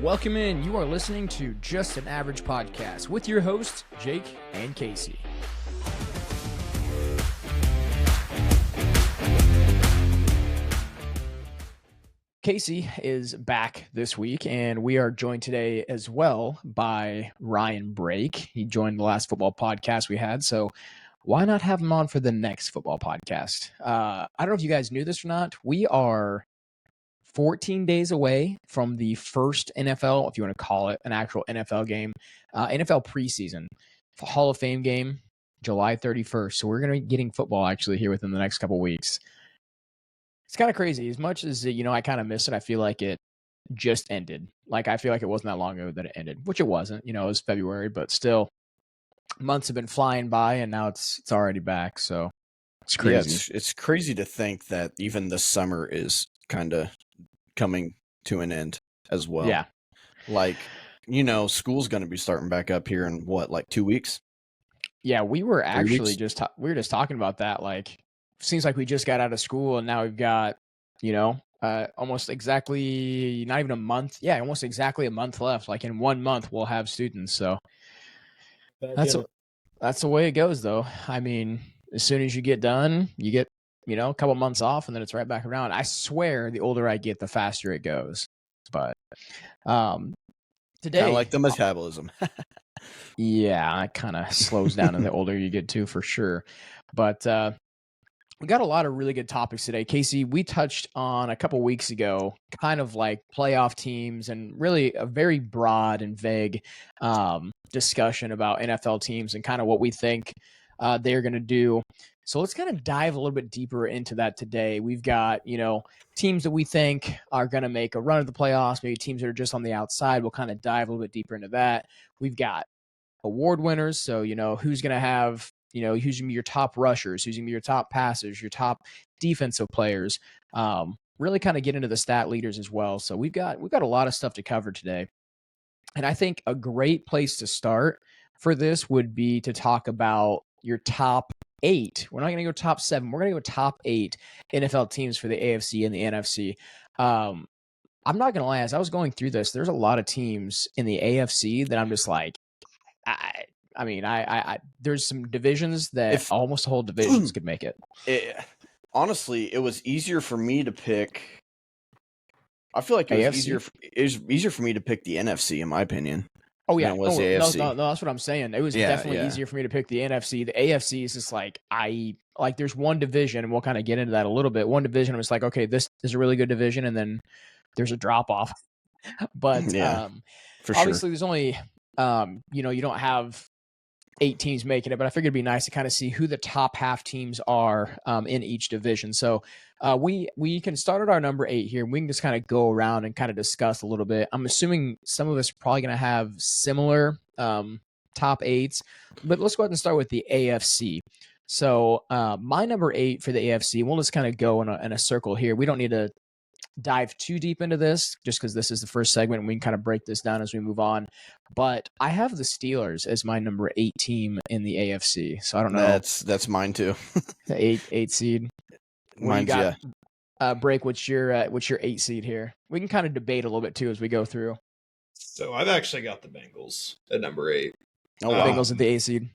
Welcome in. You are listening to Just an Average Podcast with your hosts, Jake and Casey. Casey is back this week, and we are joined today as well by Ryan Brake. He joined the last football podcast we had, so why not have him on for the next football podcast? I don't know if you guys knew this or not. We are 14 days away from the first NFL, if you want to call it an actual NFL game, NFL preseason, Hall of Fame game, July 31st. So we're going to be getting football actually here within the next couple weeks. It's kind of crazy. As much as, I kind of miss it, I feel like it just ended. Like, I feel like it wasn't that long ago that it ended, which it wasn't. It was February, but still, months have been flying by, and now it's already back. So it's crazy. Yeah, it's crazy to think that even the summer is kind of coming to an end as well. Yeah. Like, school's going to be starting back up here in 2 weeks? Yeah, we were actually just talking about that. Like, seems like we just got out of school and now we've got, almost exactly, not even a month. Yeah, almost exactly a month left. Like in 1 month, we'll have students. So that's the way it goes, though. I mean, as soon as you get done, you get, a couple months off and then it's right back around. I swear the older I get, the faster it goes. But today, kind of like the metabolism. Yeah, it kind of slows down the older you get too, for sure. But we got a lot of really good topics today. Casey, we touched on a couple weeks ago, kind of like playoff teams and really a very broad and vague discussion about NFL teams and kind of what we think they're going to do. So let's kind of dive a little bit deeper into that today. We've got, teams that we think are going to make a run at the playoffs, maybe teams that are just on the outside. We'll kind of dive a little bit deeper into that. We've got award winners. So, who's going to have, who's going to be your top rushers, who's going to be your top passers, your top defensive players. Really kind of get into the stat leaders as well. So we've got a lot of stuff to cover today. And I think a great place to start for this would be to talk about your top 8. We're not going to go top 7. We're going to go top 8 NFL teams for the AFC and the NFC. I'm not going to lie, as I was going through this, there's a lot of teams in the AFC that I'm just like, I there's some divisions that almost whole divisions could make it. Honestly, it was easier for me to pick. I feel like it was easier for me to pick the NFC, in my opinion. Oh yeah, than it was the AFC. No, that's what I'm saying. It was definitely easier for me to pick the NFC. The AFC is just like there's one division, and we'll kind of get into that a little bit. One division, I'm just like, okay, this is a really good division, and then there's a drop off. But for obviously, sure. there's only you don't have 8 teams making it, but I figured it'd be nice to kind of see who the top half teams are in each division. So we can start at our number 8 here. We can just kind of go around and kind of discuss a little bit. I'm assuming some of us are probably going to have similar top 8s, but let's go ahead and start with the AFC. So my number 8 for the AFC, we'll just kind of go in a circle here. We don't need to dive too deep into this just because this is the first segment and we can kind of break this down as we move on. But I have the Steelers as my number 8 team in the AFC. So I don't know. That's mine too. The 8 seed. Mine's, Break, what's your 8 seed here? We can kind of debate a little bit too as we go through. So I've actually got the Bengals at number 8. Oh, wow. Bengals at the 8 seed.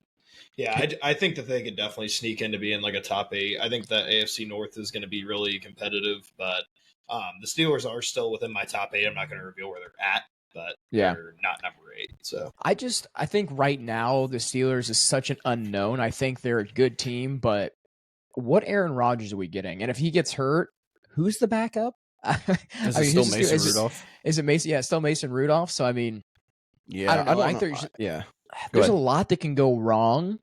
Yeah, I think that they could definitely sneak into being like a top 8. I think that AFC North is going to be really competitive, but the Steelers are still within my top 8. I'm not going to reveal where they're at, but they're not number 8. So I think right now the Steelers is such an unknown. I think they're a good team, but what Aaron Rodgers are we getting? And if he gets hurt, who's the backup? Is it still Mason Rudolph? Is it Mason? Yeah, it's still Mason Rudolph. So I mean, I don't know. I think there's a lot that can go wrong,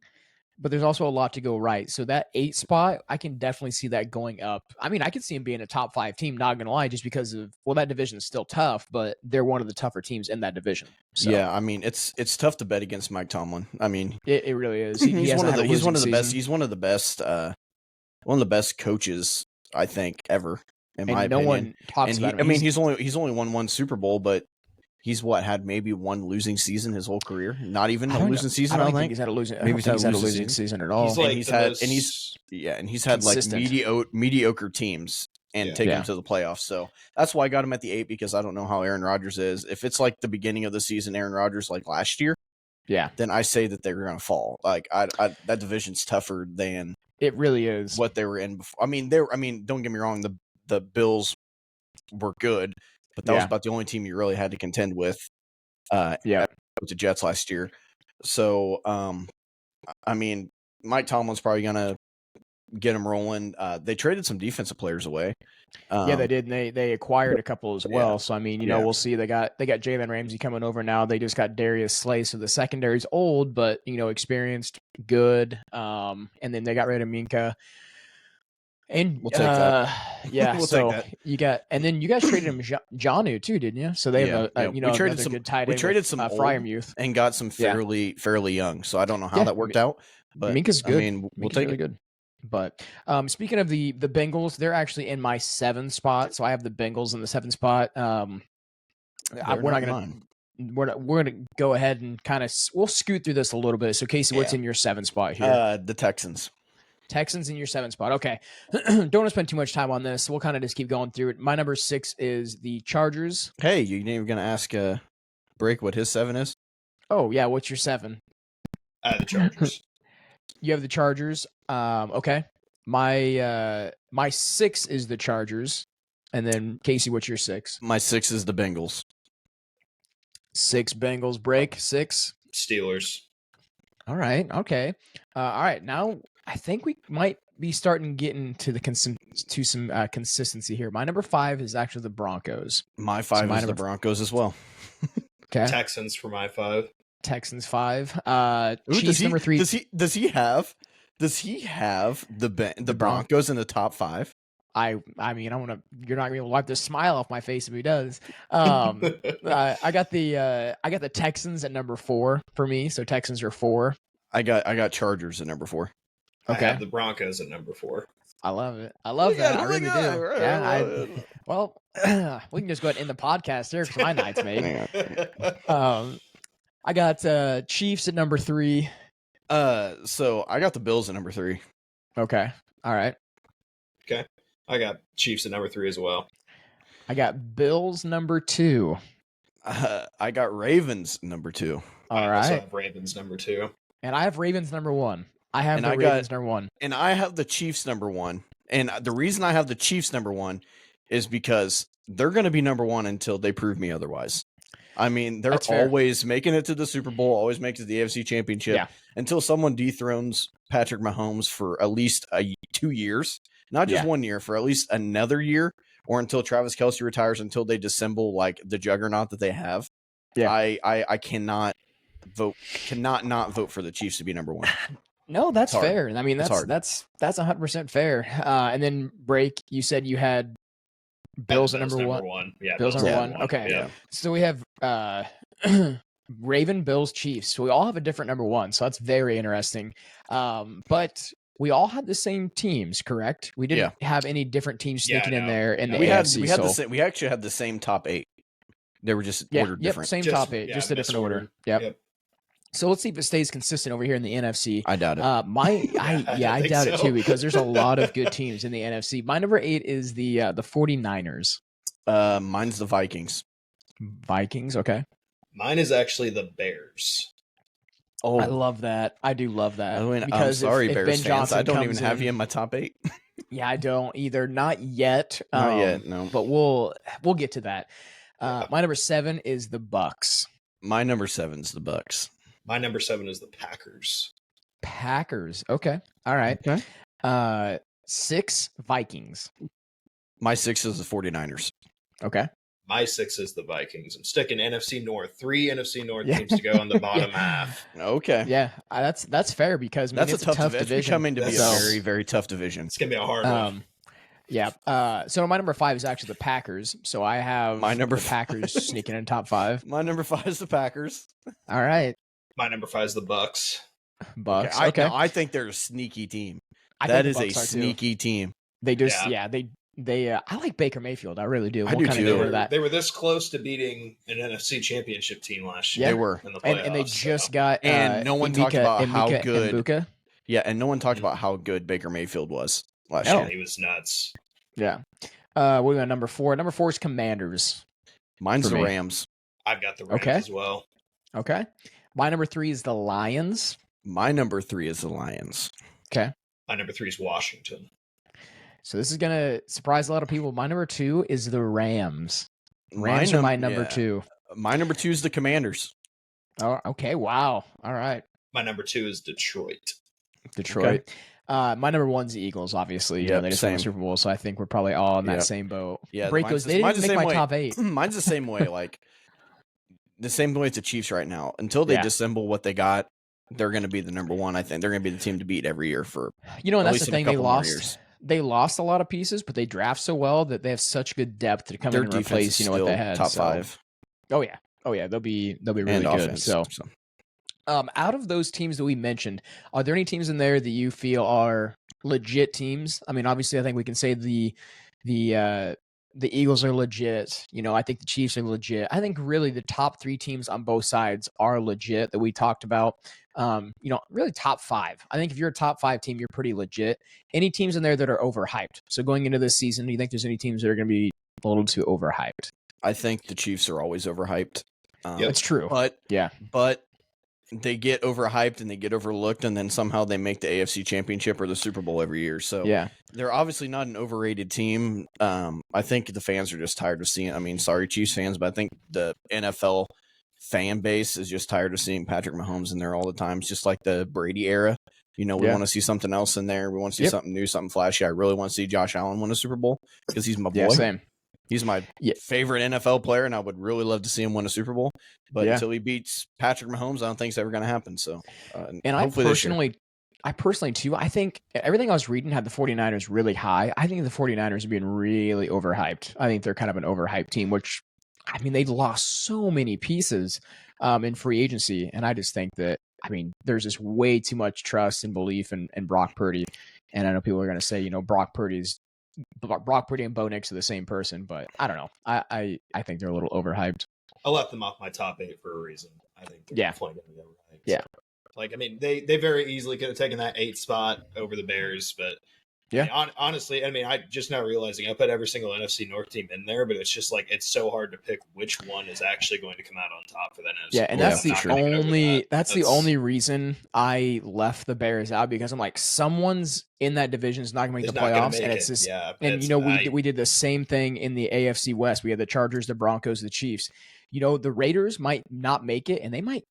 but there's also a lot to go right. So that 8 spot, I can definitely see that going up. I mean, I could see him being a top 5 team, not going to lie, just because of, that division is still tough, but they're one of the tougher teams in that division. So. Yeah, I mean, it's tough to bet against Mike Tomlin. I mean, it really is. He's one of the best coaches, I think, ever, in my opinion. No one talks about him. I mean, he's only won 1 Super Bowl, but he's had maybe 1 losing season his whole career. Not even a losing season. I don't think he's had a losing. Maybe he's had a losing season at all. He's had like mediocre teams and take them to the playoffs. So that's why I got him at the 8, because I don't know how Aaron Rodgers is. If it's like the beginning of the season, Aaron Rodgers like last year, then I say that they're going to fall. Like that division's tougher than it really is what they were in before. I mean, don't get me wrong, the Bills were good, but that was about the only team you really had to contend with. With the Jets last year. So, I mean, Mike Tomlin's probably going to get them rolling. They traded some defensive players away. They did. And they acquired a couple as well. So, I mean, we'll see. They got Jalen Ramsey coming over now. They just got Darius Slay. So the secondary's old, but, experienced, good. And then they got rid of Minka. And we'll take that. Yeah, we'll so take that. you guys traded him Jonnu too, didn't you? So they have we traded some good tight end. We traded some Fryermuth and got some fairly young. So I don't know how that worked out, but Minka's good. I mean, we'll take really it. Good. But speaking of the Bengals, they're actually in my 7th spot. So I have the Bengals in the 7th spot. We're gonna go ahead and we'll scoot through this a little bit. So Casey, what's in your 7th spot here? The Texans. Texans in your 7th spot. Okay. Don't want to spend too much time on this. We'll kind of just keep going through it. My number 6 is the Chargers. Hey, you ain't going to ask Break what his 7 is? Oh, yeah. What's your 7? The Chargers. You have the Chargers. Okay. My 6 is the Chargers. And then, Casey, what's your 6? My 6 is the Bengals. 6 Bengals. Break. 6? Steelers. All right. Okay. All right. Now, I think we might be starting getting to some consistency here. My number 5 is actually the Broncos. My 5 is the Broncos as well. Okay. Texans for my 5. Texans 5. Chiefs number 3. Does he have the Broncos in the top 5? I mean, you're not gonna wipe the smile off my face if he does. I got the Texans at number 4 for me. So Texans are 4. I got Chargers at number 4. Okay. I have the Broncos at number 4. I love it. I love that. I really do. Right. Well, we can just go ahead and end the podcast here because my night's made. I got Chiefs at number 3. So I got the Bills at number 3. Okay. All right. Okay. I got Chiefs at number 3 as well. I got Bills number 2. I got Ravens number 2. All right. I also have Ravens number 2. And I have Ravens number 1. I have Ravens number 1. And I have the Chiefs number 1. And the reason I have the Chiefs number 1 is because they're going to be number 1 until they prove me otherwise. I mean, they're always making it to the Super Bowl, always make it to the AFC Championship until someone dethrones Patrick Mahomes for at least 2 years, not just 1 year, for at least another year, or until Travis Kelce retires, until they dissemble like the juggernaut that they have. Yeah, I cannot not vote for the Chiefs to be number 1. No, that's fair. I mean, that's 100% fair. And then Break, you said you had Bills at number 1. Yeah, Bills number 1. Okay. Yeah. So we have Raven, Bills, Chiefs. So we all have a different number 1. So that's very interesting. But we all had the same teams, correct? We didn't have any different teams sneaking in there in the AFC. We actually had the same top 8. They were just ordered different. Same top 8, just a different order. Yep. So let's see if it stays consistent over here in the NFC. I doubt it. I doubt it too, because there's a lot of good teams in the NFC. My number 8 is the 49ers. Mine's the Vikings. Vikings, okay. Mine is actually the Bears. Oh, I love that. I do love that. Because I'm sorry, if Bears Ben fans. Johnson I don't even have you in my top 8. Yeah, I don't either. Not yet. Not yet, no. But we'll get to that. My number 7 is the Bucks. My number 7 is the Bucks. My number 7 is the Packers. Packers. Okay. All right. Okay. 6 Vikings. My 6 is the 49ers. Okay. My 6 is the Vikings. I'm sticking NFC North. 3 NFC North teams to go on the bottom half. Okay. Yeah, that's fair, because that's it's a tough division. It's becoming to be a very, very tough division. It's gonna be a hard one. Yeah. So my number 5 is actually the Packers. So I have the Packers sneaking in top 5. My number 5 is the Packers. All right. My number 5 is the Bucks. Bucks. Okay. I think they're a sneaky team. That is a sneaky team. They just they I like Baker Mayfield. I really do. I do too. They were this close to beating an NFC Championship team last year. Yeah. They were. In the playoffs, and they just got and no one talked about how good Mbuka. Yeah, and no one talked about how good Baker Mayfield was last year. He was nuts. Yeah. What we got number 4? Number 4 is Commanders. Mine's For the me. Rams. I've got the Rams Okay. as well. Okay. My number 3 is the Lions. My number 3 is the Lions. Okay. My number 3 is Washington. So this is going to surprise a lot of people. My number 2 is the Rams. Rams are my number 2. My number 2 is the Commanders. Oh, okay. Wow. All right. My number 2 is Detroit. Detroit. Okay. My number 1's the Eagles, obviously. Yep, they just won the Super Bowl, so I think we're probably all in that same boat. Yeah, Break goes, they didn't make my top 8. Mine's the same way. Like, the same way it's the Chiefs right now. Until they disassemble what they got, they're going to be the number 1. I think they're going to be the team to beat every year for. And that's the thing. They lost a lot of pieces, but they draft so well that they have such good depth to come in and replace. What they had. Top 5. Oh yeah. They'll be really good. Offense, so. Out of those teams that we mentioned, are there any teams in there that you feel are legit teams? I mean, obviously, I think we can say the Eagles are legit. I think the Chiefs are legit. I think really the top 3 teams on both sides are legit that we talked about. Really top 5. I think if you're a top 5 team, you're pretty legit. Any teams in there that are overhyped? So going into this season, do you think there's any teams that are going to be a little too overhyped? I think the Chiefs are always overhyped. It's true. But they get overhyped and they get overlooked, and then somehow they make the AFC Championship or the Super Bowl every year. So they're obviously not an overrated team. I think the fans are just tired of seeing. I mean, sorry, Chiefs fans, but I think the NFL fan base is just tired of seeing Patrick Mahomes in there all the time. It's just like the Brady era. We want to see something else in there. We want to see something new, something flashy. I really want to see Josh Allen win a Super Bowl because he's my boy. Yeah, same. He's my favorite NFL player, and I would really love to see him win a Super Bowl. But until he beats Patrick Mahomes, I don't think it's ever going to happen. So, and I personally, too, I think everything I was reading had the 49ers really high. I think the 49ers are being really overhyped. I think they're kind of an overhyped team, which, I mean, they lost so many pieces in free agency. And I just think that, there's just way too much trust and belief in Brock Purdy. And I know people are going to say, Brock Purdy and Bo Nix are the same person, but I don't know. I think they're a little overhyped. I left them off my top 8 for a reason. I think they're definitely going to be overhyped. Yeah. So, they very easily could have taken that 8th spot over the Bears, but honestly, I just now realizing I put every single NFC North team in there, but it's just it's so hard to pick which one is actually going to come out on top for that NFC. Yeah, and that's the only reason I left the Bears out, because I'm like, someone's in that division is not going to make the playoffs, and it's just we did the same thing in the AFC West. We had the Chargers, the Broncos, the Chiefs. The Raiders might not make it, and they might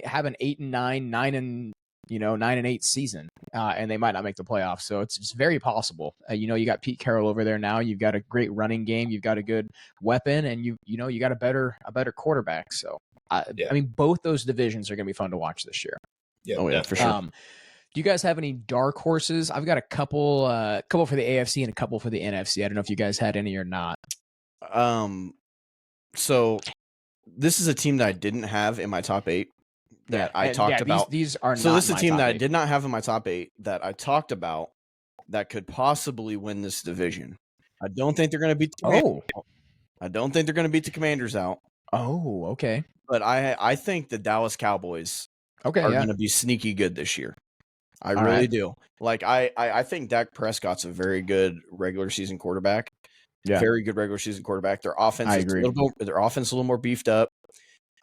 have an 8-9, 9-8 season, and they might not make the playoffs. So it's very possible. You got Pete Carroll over there now. You've got a great running game. You've got a good weapon, and you got a better quarterback. So both those divisions are going to be fun to watch this year. Yeah, for sure. Do you guys have any dark horses? I've got a couple for the AFC and a couple for the NFC. I don't know if you guys had any or not. So this is a team that I didn't have in my top 8. That I talked about. These are so this is a team that I did not have in my top 8 that I talked about that could possibly win this division. I don't think they're going to beat I don't think they're going to beat the Commanders out. Oh, okay. But I think the Dallas Cowboys are going to be sneaky good this year. I really do. I think Dak Prescott's a very good regular season quarterback. Yeah. Very good regular season quarterback. Their offense is a little more beefed up.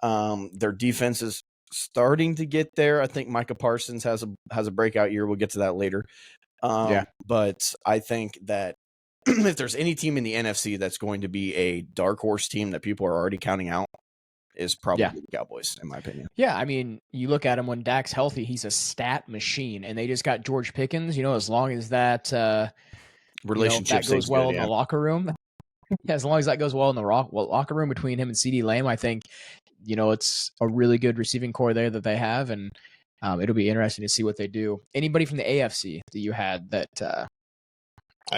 Their defense is starting to get there. I think Micah Parsons has a breakout year. We'll get to that later. But I think that if there's any team in the NFC that's going to be a dark horse team that people are already counting out, is probably the Cowboys, in my opinion. Yeah, you look at him when Dak's healthy, he's a stat machine, and they just got George Pickens. As long as that relationship that goes well in the locker room. As long as that goes well in the locker room between him and CeeDee Lamb, I think it's a really good receiving core there that they have, and it'll be interesting to see what they do. Anybody from the AFC that you had that I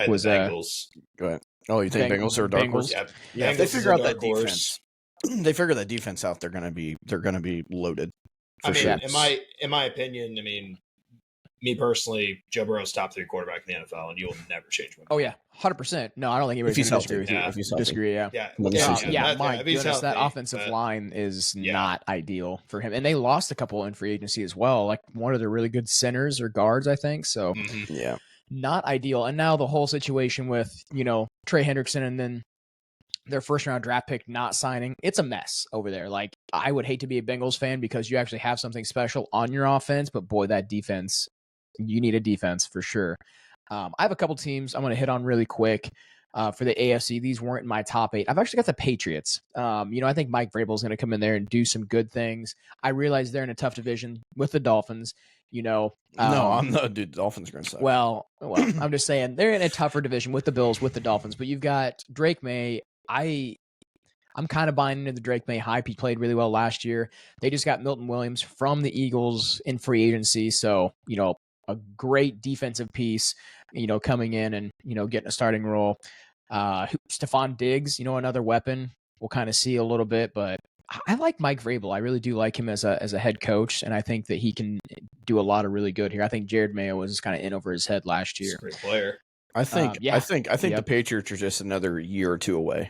had was the Bengals? Go ahead. Oh, you think Bengals are a dark horse? Yeah, if they figure out that defense. They figure that defense out, they're gonna be loaded. Sure. In my opinion, me personally, Joe Burrow's top 3 quarterback in the NFL, and you'll never change my mind. Oh yeah, 100%. No, I don't think anybody's going to disagree with you. If he's disagree, my goodness, that offensive line is not ideal for him, and they lost a couple in free agency as well. Like one of the really good centers or guards, I think. So not ideal. And now the whole situation with, Trey Hendrickson and then their first round draft pick not signing, it's a mess over there. Like, I would hate to be a Bengals fan because you actually have something special on your offense, but boy, that defense, you need a defense for sure. I have a couple teams I'm going to hit on really quick. For the AFC, these weren't in my top 8. I've actually got the Patriots. I think Mike Vrabel is going to come in there and do some good things. I realize they're in a tough division with the Dolphins. No, I'm not. Dude, Dolphins are going to suck. Well, I'm just saying they're in a tougher division with the Bills, with the Dolphins. But you've got Drake May. I'm kind of buying into the Drake May hype. He played really well last year. They just got Milton Williams from the Eagles in free agency, so a great defensive piece. Coming in and getting a starting role. Stephon Diggs, another weapon. We'll kind of see a little bit, but I like Mike Vrabel. I really do like him as a head coach, and I think that he can do a lot of really good here. I think Jared Mayo was kind of in over his head last year. He's a great player. I think the Patriots are just another year or two away.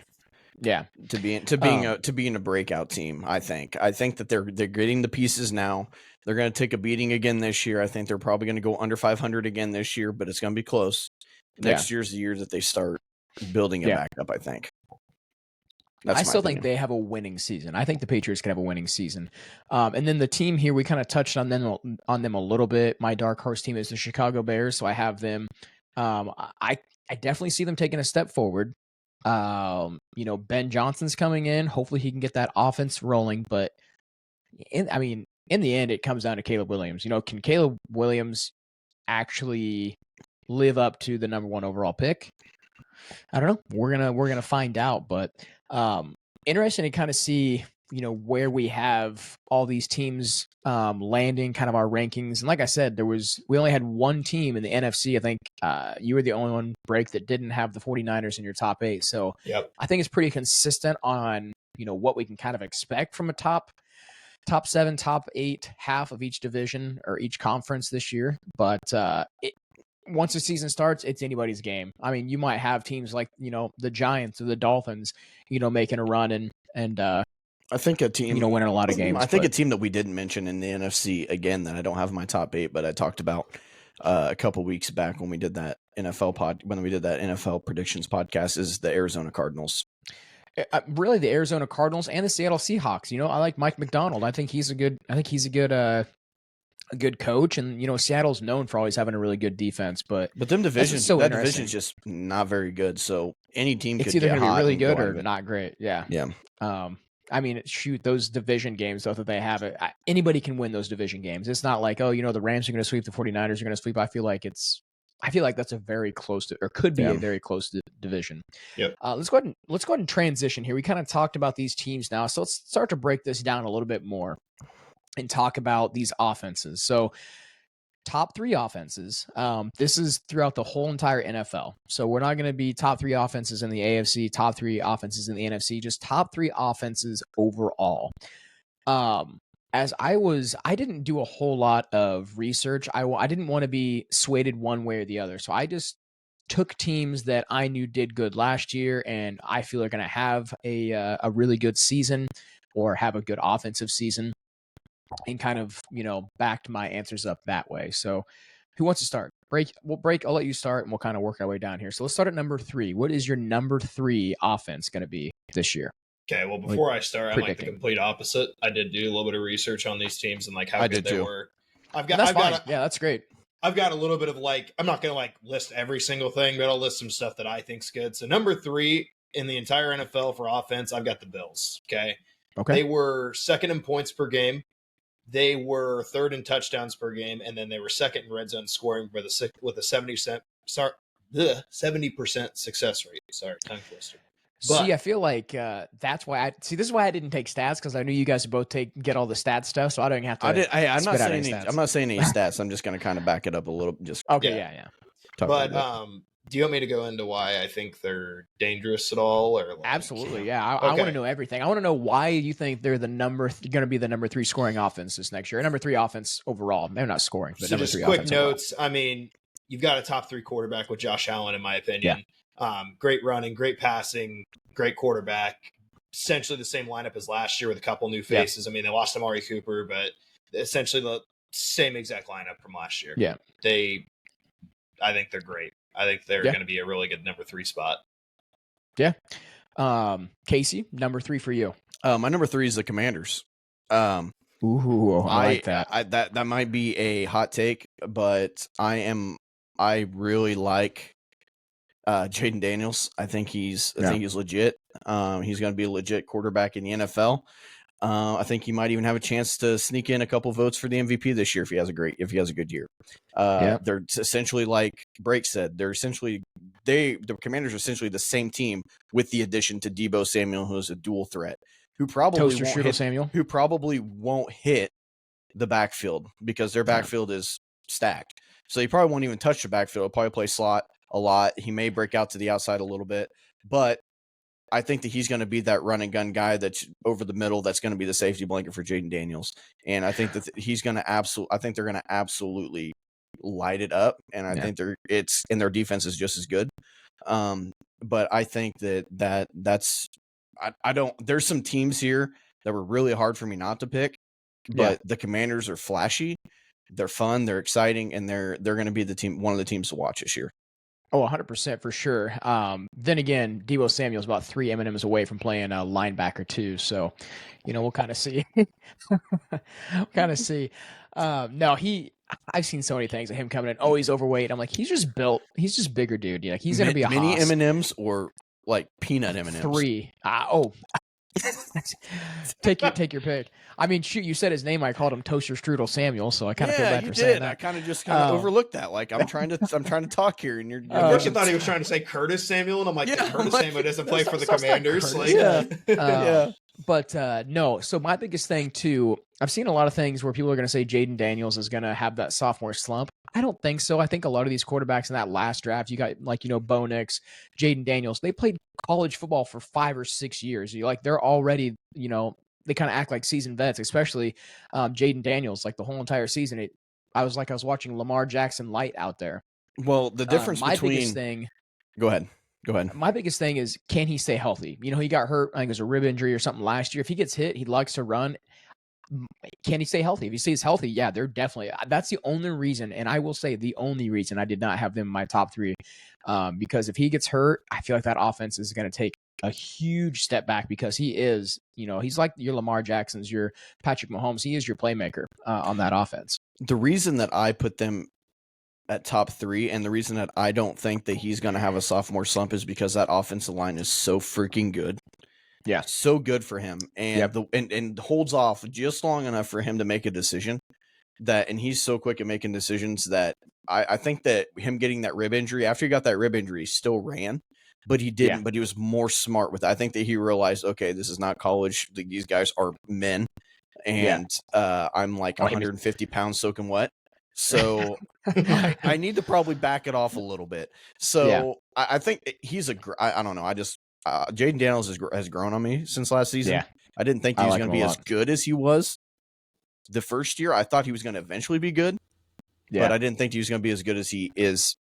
Yeah, to being a breakout team. I think that they're getting the pieces now. They're going to take a beating again this year. I think they're probably going to go under 500 again this year, but it's going to be close. Next year's the year that they start building it back up. I think. I still think they have a winning season. I think the Patriots can have a winning season. And then the team here, we kind of touched on them a little bit. My dark horse team is the Chicago Bears, so I have them. I definitely see them taking a step forward. Ben Johnson's coming in. Hopefully he can get that offense rolling. But in the end, it comes down to Caleb Williams. Can Caleb Williams actually live up to the number 1 overall pick? I don't know. We're gonna find out. But interesting to kind of see where we have all these teams landing, kind of our rankings. And like I said, we only had one team in the NFC. I think you were the only one, Break, that didn't have the 49ers in your top 8. So yep. I think it's pretty consistent on what we can kind of expect from a top 7, top 8 half of each division or each conference this year. But once the season starts, it's anybody's game. I mean, you might have teams like the Giants or the Dolphins, making a run and I think a team, winning a lot of games. I think a team that we didn't mention in the NFC, again, that I don't have in my top 8, but I talked about a couple weeks back when we did that NFL predictions podcast, is the Arizona Cardinals. Really, the Arizona Cardinals and the Seattle Seahawks. I like Mike McDonald. I think he's a good coach, and Seattle's known for always having a really good defense. But them divisions, that division's just not very good. So any team could either get be really good or it. not great. Yeah. Yeah. Those division games, though, that they have, anybody can win those division games. It's not like, the Rams are going to sweep, the 49ers are going to sweep. I feel like that's a very close to, or could be a very close to division. Yep. Let's go ahead and transition here. We kind of talked about these teams now, so let's start to break this down a little bit more and talk about these offenses. So top 3 offenses. This is throughout the whole entire NFL. So we're not going to be top 3 offenses in the AFC, top 3 offenses in the NFC, just top 3 offenses overall. As I didn't do a whole lot of research. I didn't want to be swayed one way or the other. So I just took teams that I knew did good last year and I feel are going to have a really good season or have a good offensive season, and kind of, backed my answers up that way. So who wants to start? Break. I'll let you start and we'll kind of work our way down here. So let's start at number 3. What is your number 3 offense going to be this year? Okay, well, before I start, I'm like the complete opposite. I did do a little bit of research on these teams and like how good they were. That's great. I've got a little bit of I'm not going to list every single thing, but I'll list some stuff that I think's good. So number 3 in the entire NFL for offense, I've got the Bills. Okay. They were 2nd in points per game. They were 3rd in touchdowns per game, and then they were 2nd in red zone scoring with a 70% success rate. Sorry, tongue twister. See, I feel like that's why this is why I didn't take stats, because I knew you guys would both get all the stat stuff, so I don't have to. I'm not saying any stats. I'm just going to kind of back it up a little. Just okay, yeah. But do you want me to go into why I think they're dangerous at all, or absolutely? Yeah, I want to know everything. I want to know why you think they're going to be the number 3 scoring offense this next year. Number 3 offense overall. They're not scoring, but so number just 3 quick offense notes. Overall. I mean, you've got a top 3 quarterback with Josh Allen, in my opinion. Yeah. Great running, great passing, great quarterback. Essentially the same lineup as last year with a couple new faces. Yeah. I mean, they lost Amari Cooper, but essentially the same exact lineup from last year. Yeah. They I think they're great. I think they're going to be a really good number 3 spot. Yeah. Casey, number 3 for you. My number 3 is the Commanders. Ooh, I like that. That might be a hot take, but I really like Jayden Daniels. I think he's legit. He's going to be a legit quarterback in the NFL. I think he might even have a chance to sneak in a couple votes for the MVP this year if he has a good year. They're essentially, like Break said, the Commanders are essentially the same team with the addition to Deebo Samuel, who's a dual threat, who probably won't hit the backfield because their backfield is stacked. So he probably won't even touch the backfield. He'll probably play slot a lot. He may break out to the outside a little bit, but I think that he's going to be that run and gun guy that's over the middle. That's going to be the safety blanket for Jayden Daniels. And I think that he's going to they're going to absolutely light it up. And I think their defense is just as good. But I think that's there's some teams here that were really hard for me not to pick, but the Commanders are flashy. They're fun. They're exciting. And they're going to be one of the teams to watch this year. Oh, 100% for sure. Then again, Deebo Samuel's about 3 M&Ms away from playing a linebacker too. So, we'll kind of see. No, I've seen so many things of him coming in. Oh, he's overweight. I'm like, he's just built. He's just bigger, dude. He's going to be a mini hoss. M&Ms or like peanut M&Ms. 3. Take your pick. I mean, shoot, you said his name. I called him Toaster Strudel Samuel, so I kind of feel bad for saying that. I kind of just overlooked that. Like I'm trying to talk here, and you're. At first, I thought he was trying to say Curtis Samuel, and I'm like, Curtis Samuel doesn't play for the Commanders. But no. So my biggest thing too, I've seen a lot of things where people are going to say Jayden Daniels is going to have that sophomore slump. I don't think so. I think a lot of these quarterbacks in that last draft, you got Bo Nix, Jayden Daniels, they played college football for 5 or 6 years. They're already, they kind of act like seasoned vets, especially Jayden Daniels, like the whole entire season. I was watching Lamar Jackson light out there. Well, the difference biggest thing. Go ahead. My biggest thing is, can he stay healthy? He got hurt. I think it was a rib injury or something last year. If he gets hit, he likes to run. Can he stay healthy? If he stays healthy, yeah, they're definitely. That's the only reason, and I will say the only reason I did not have them in my top 3, because if he gets hurt, I feel like that offense is going to take a huge step back because he is, he's like your Lamar Jacksons, your Patrick Mahomes. He is your playmaker on that offense. The reason that I put them at top 3, and the reason that I don't think that he's going to have a sophomore slump is because that offensive line is so freaking good. Yeah, so good for him, and and holds off just long enough for him to make a decision. And he's so quick at making decisions that I think that him getting that rib injury, after he got that rib injury, he still ran, but he didn't. But he was more smart with it. I think that he realized, okay, this is not college. These guys are men, and I'm like 150 pounds soaking wet. So I need to probably back it off a little bit. So I think he's I don't know. Jayden Daniels has grown on me since last season. Yeah. I didn't think he was going to be as good as he was the first year. I thought he was going to eventually be good, but I didn't think he was going to be as good as he is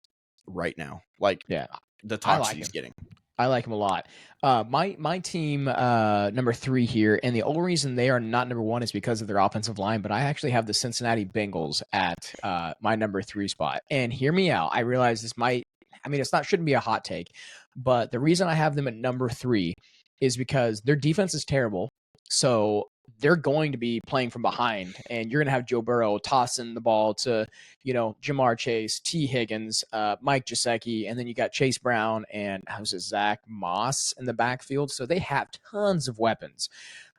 right now. The talks he's getting. I like him a lot. My team, number 3 here, and the only reason they are not number 1 is because of their offensive line, but I actually have the Cincinnati Bengals at my number 3 spot. And hear me out. I realize this shouldn't be a hot take, but the reason I have them at number 3 is because their defense is terrible. So they're going to be playing from behind, and you're going to have Joe Burrow tossing the ball to, Jamar Chase, T. Higgins, Mike Gesicki, and then you got Chase Brown and Zach Moss in the backfield. So they have tons of weapons.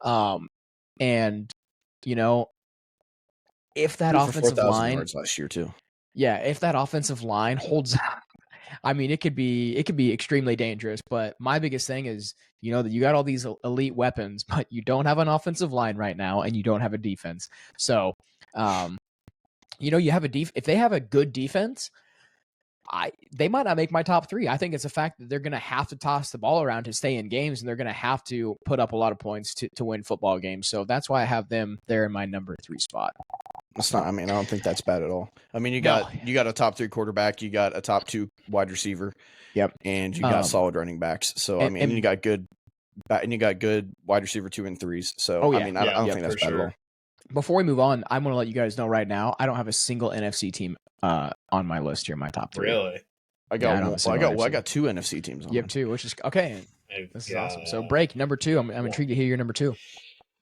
And, if that offensive line yards last year too. Yeah, if that offensive line holds up, it could be extremely dangerous. But my biggest thing is, that you got all these elite weapons, but you don't have an offensive line right now, and you don't have a defense. So, you have if they have a good defense, they might not make my top 3. I think it's a fact that they're going to have to toss the ball around to stay in games, and they're going to have to put up a lot of points to win football games. So that's why I have them there in my number 3 spot. It's not. I don't think that's bad at all. You got a top 3 quarterback, you got a top 2 wide receiver, and you got solid running backs. So and you got good, wide receiver 2 and 3s. So I don't think that's bad at all. Before we move on, I'm going to let you guys know right now, I don't have a single NFC team on my list here, my top 3. Really? I got two NFC teams on. You have 2, which is okay. This is awesome. So break number 2. I'm intrigued to hear your number 2.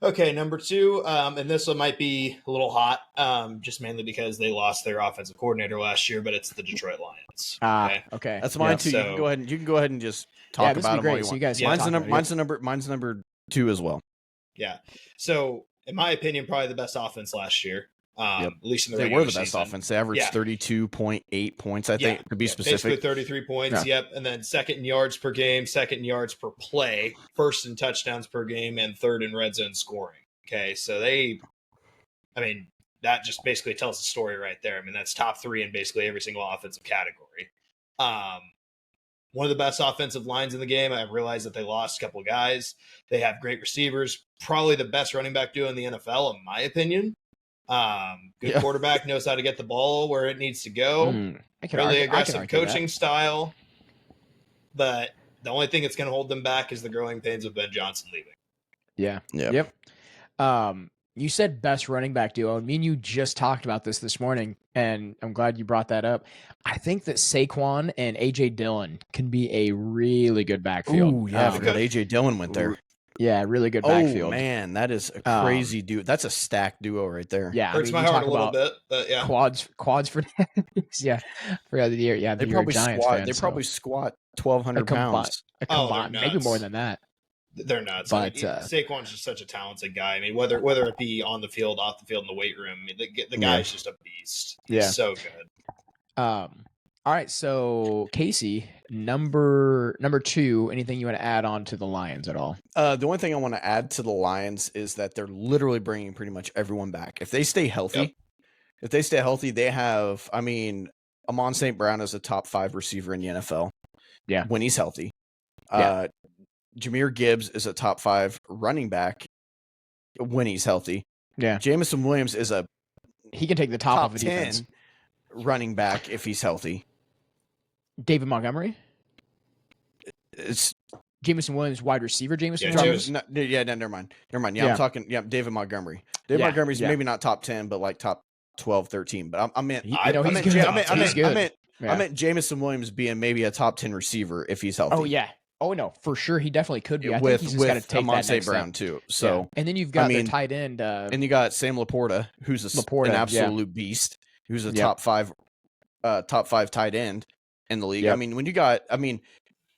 Okay, number 2, and this one might be a little hot, just mainly because they lost their offensive coordinator last year, but it's the Detroit Lions. Okay. That's mine too. So, you can go ahead and just talk about them all you want. So you guys mine's number 2 as well. Yeah. So in my opinion, probably the best offense last year. At least in the regular season. They were the best offense. They averaged 32.8 points, I think, to be specific. Basically 33 points, And then second in yards per game, second in yards per play, first in touchdowns per game, and third in red zone scoring. Okay, so that just basically tells the story right there. I mean, that's top 3 in basically every single offensive category. One of the best offensive lines in the game. I realized that they lost a couple of guys. They have great receivers, probably the best running back duo in the NFL, in my opinion. Good quarterback, knows how to get the ball where it needs to go. Really aggressive coaching style. But the only thing that's going to hold them back is the growing pains of Ben Johnson leaving. Yep. You said best running back duo. Me and you just talked about this morning, and I'm glad you brought that up. I think that Saquon and A.J. Dillon can be a really good backfield. Ooh, yeah, because A.J. Dillon went there. Yeah, really good backfield. Oh, man, that is a crazy duo. That's a stacked duo right there. Yeah, hurts my heart a little bit, but yeah. Quads for yeah, for the year. Yeah, they probably squat 1,200 pounds. Maybe more than that. They're nuts. But Saquon's just such a talented guy. I mean, whether it be on the field, off the field, in the weight room, the guy's just a beast. He's so good. All right, so Casey, number 2. Anything you want to add on to the Lions at all? The only thing I want to add to the Lions is that they're literally bringing pretty much everyone back. If they stay healthy, they have. I mean, Amon St. Brown is a top 5 receiver in the NFL. Yeah, when he's healthy. Jahmyr Gibbs is a top 5 running back when he's healthy. Yeah. Jameson Williams is he can take the top of a 10 defense. Running back if he's healthy. David Montgomery? It's Jameson Williams, wide receiver. Jameson Williams? Never mind. Yeah, I'm talking. Yeah, David Montgomery. Montgomery's maybe not top 10, but like top 12, 13. But I meant Jameson Williams being maybe a top 10 receiver if he's healthy. Oh yeah. Oh no, for sure he definitely could be. I think he's just got to take that next Brown step. too. So and then you've got the tight end, and you got Sam Laporta, who's an absolute beast, who's a top 5 tight end in the league. I mean,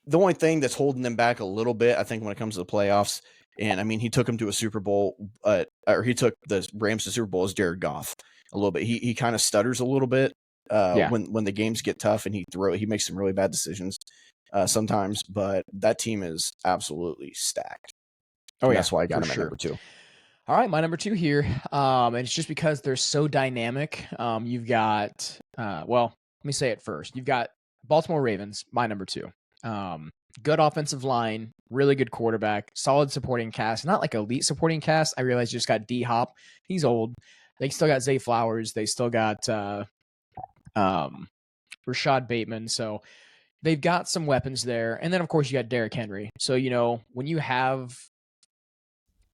the only thing that's holding them back a little bit, I think, when it comes to the playoffs, and I mean, he took them to a Super Bowl, or he took the Rams to Super Bowl, is Jared Goff a little bit. He kind of stutters a little bit when the games get tough, and he makes some really bad decisions sometimes. But that team is absolutely stacked. That's why I got him at number 2. All right, my number 2 here, and it's just because they're so dynamic. You've got, let me say it first. You've got Baltimore Ravens, my number 2. Good offensive line, really good quarterback, solid supporting cast. Not like elite supporting cast. I realize you just got D-Hop. He's old. They still got Zay Flowers. They still got Rashad Bateman. So they've got some weapons there. And then, of course, you got Derrick Henry. So, when you have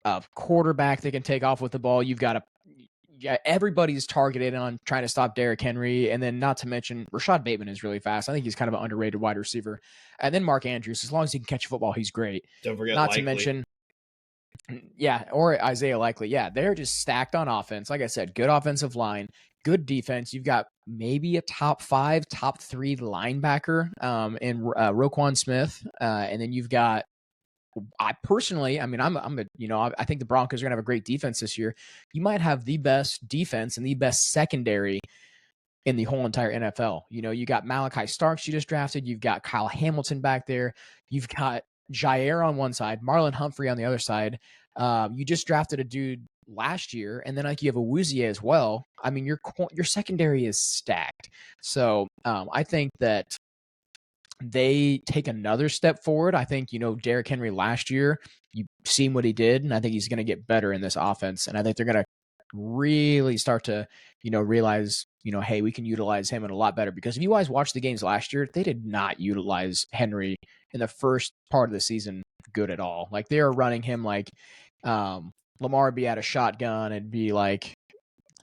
a quarterback that can take off with the ball, you've got everybody's targeted on trying to stop Derrick Henry. And then not to mention Rashad Bateman is really fast. I think he's kind of an underrated wide receiver. And then Mark Andrews, as long as he can catch a football, he's great. Don't forget not to mention, or Isaiah Likely. Yeah, they're just stacked on offense. Like I said, good offensive line, good defense. You've got maybe a top 5, top 3 linebacker in Roquan Smith. And then you've got, I think the Broncos are going to have a great defense this year. You might have the best defense and the best secondary in the whole entire NFL. You got Malachi Starks you just drafted. You've got Kyle Hamilton back there. You've got Jair on one side, Marlon Humphrey on the other side. You just drafted a dude last year, and then you have a Awuzie as well. I mean, your secondary is stacked. So I think that they take another step forward. I think, Derrick Henry last year, you've seen what he did, and I think he's going to get better in this offense. And I think they're going to really start to, realize, hey, we can utilize him in a lot better. Because if you guys watched the games last year, they did not utilize Henry in the first part of the season good at all. Like, they are running him like Lamar would be at a shotgun and be like,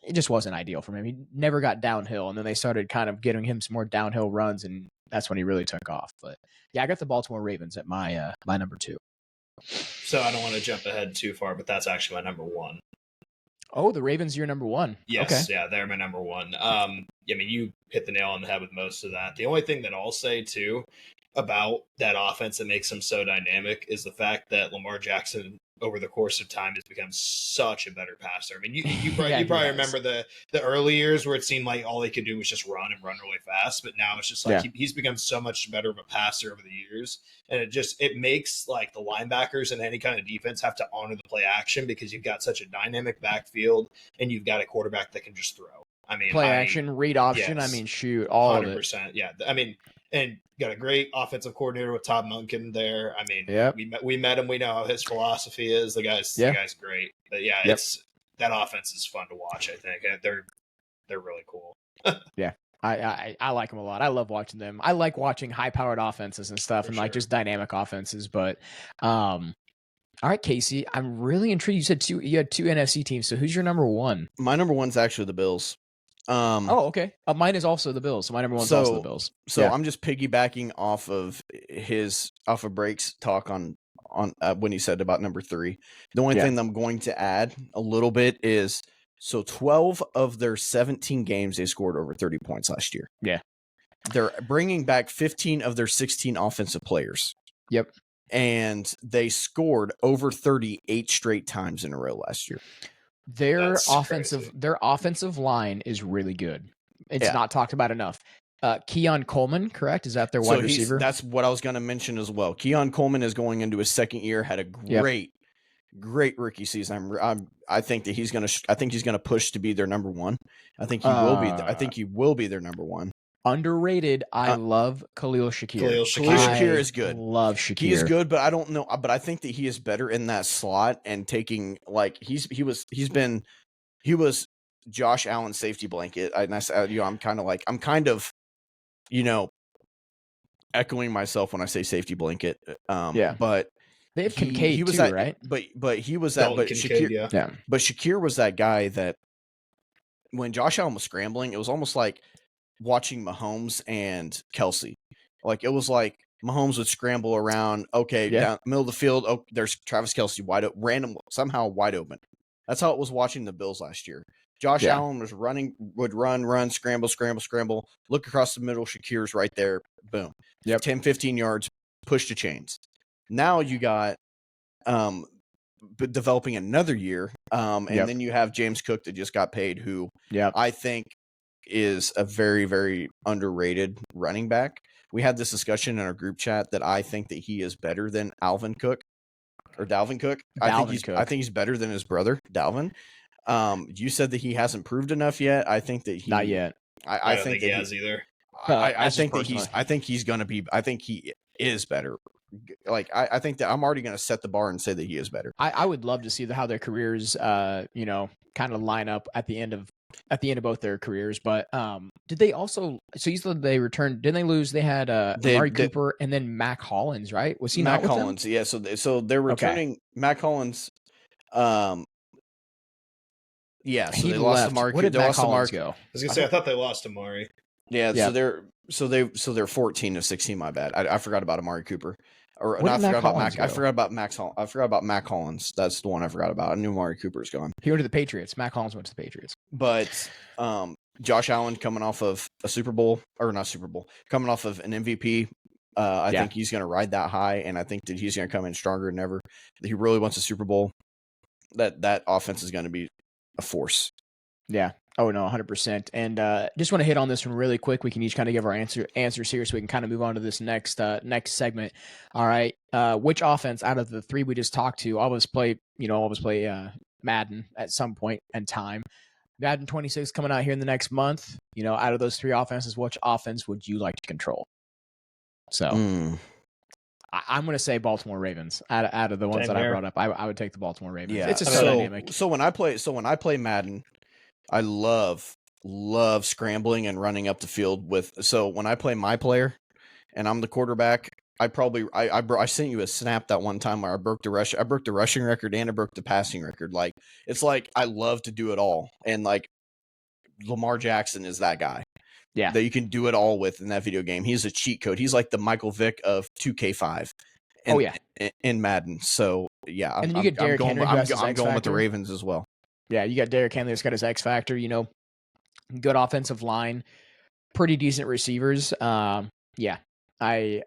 it just wasn't ideal for him. He never got downhill, and then they started kind of getting him some more downhill runs, and that's when he really took off. But yeah, I got the Baltimore Ravens at my my number 2. So I don't want to jump ahead too far, but that's actually my number 1. Oh, the Ravens, your number 1. Yes, okay. Yeah, they're my number 1. I mean, you hit the nail on the head with most of that. The only thing that I'll say too about that offense that makes them so dynamic is the fact that Lamar Jackson over the course of time has become such a better passer. I mean, you probably remember the early years where it seemed like all he could do was just run really fast, but now it's just like he's become so much better of a passer over the years, and it makes like the linebackers and any kind of defense have to honor the play action because you've got such a dynamic backfield and you've got a quarterback that can just throw. I mean, play action, read option. Yes, I mean, shoot, all 100%, of it. Yeah, I mean, and got a great offensive coordinator with Todd Monken there. I mean, we met him. We know how his philosophy is. The guy's great. But yeah, that offense is fun to watch. I think they're really cool. Yeah, I like them a lot. I love watching them. I like watching high-powered offenses and stuff, and like just dynamic offenses. But all right, Casey, I'm really intrigued. You said you had 2 NFC teams. So who's your number 1? My number 1's actually the Bills. Okay. Mine is also the Bills. So my number 1's also the Bills. So I'm just piggybacking off of Break's talk on when he said about number 3. The only thing that I'm going to add a little bit is 12 of their 17 games they scored over 30 points last year. Yeah. They're bringing back 15 of their 16 offensive players. Yep. And they scored over 38 straight times in a row last year. Their offensive line is really good. It's not talked about enough. Keon Coleman, correct? Is that their wide receiver? That's what I was going to mention as well. Keon Coleman is going into his second year. Had a great rookie season. I think that he's going to push to be their number 1. I think he will be. I think he will be their number 1. Underrated. I love Khalil Shakir. Khalil Shakir is good. Love Shakir. He is good, but I don't know. But I think that he is better in that slot and taking like he was Josh Allen's safety blanket. I'm kind of echoing myself when I say safety blanket. But they have Kincaid he was too, that, right? But he was that. But Kincaid, Shakir, but Shakir was that guy that when Josh Allen was scrambling, it was almost like watching Mahomes and Kelsey. Like it was like Mahomes would scramble around. Okay, down middle of the field. Oh, there's Travis Kelsey somehow wide open. That's how it was watching the Bills last year. Josh Allen would run, scramble, look across the middle. Shakir's right there. Boom. 10, 15 yards, push to chains. Now you got developing another year. And then you have James Cook that just got paid, who I think is a very, very underrated running back. We had this discussion in our group chat that I think that he is better than Dalvin Cook. I think he's better than his brother, Dalvin. You said that he hasn't proved enough yet. I think that not yet. I don't think he has either. I think he is better. Like I think that I'm already going to set the bar and say that he is better. I would love to see how their careers, kind of line up at the end of both their careers. But did they also? So you said they returned. Didn't they lose? They had Amari Cooper and then Mac Hollins, right? Was he Mac not Hollins? Yeah. So they're returning Mac Hollins. Yeah. So they lost Amari. Where did Mac Hollins go? I was gonna say I thought they lost Amari. Yeah. So they're 14 of 16. My bad. I forgot about Amari Cooper. Or I forgot about Mac Hollins. That's the one I forgot about. I knew Amari Cooper's gone. He went to the Patriots. Mac Hollins went to the Patriots. But Josh Allen coming off of a coming off of an MVP. I think he's going to ride that high, and I think that he's going to come in stronger than ever. He really wants a Super Bowl. That offense is going to be a force. Yeah. Oh, no, 100%. And just want to hit on this one really quick. We can each kind of give our answers here so we can kind of move on to this next segment. All right. Which offense out of the 3 we just talked to always play Madden at some point in time? Madden 26 coming out here in the next month. Out of those 3 offenses, which offense would you like to control? So I'm going to say Baltimore Ravens. Out of the ones that I brought up, I would take the Baltimore Ravens. Yeah. It's just so dynamic. So when I play Madden, I love scrambling and running up the field so when I play my player and I'm the quarterback, I sent you a snap that one time where I broke the rushing record and I broke the passing record. Like, it's like I love to do it all. And like Lamar Jackson is that guy. Yeah. That you can do it all with in that video game. He's a cheat code. He's like the Michael Vick of 2K5. In Madden. So yeah, and then you get Derrick Henry, I'm going with the Ravens as well. Yeah, you got Derrick Henry that's got his X factor. Good offensive line, pretty decent receivers. Yeah, I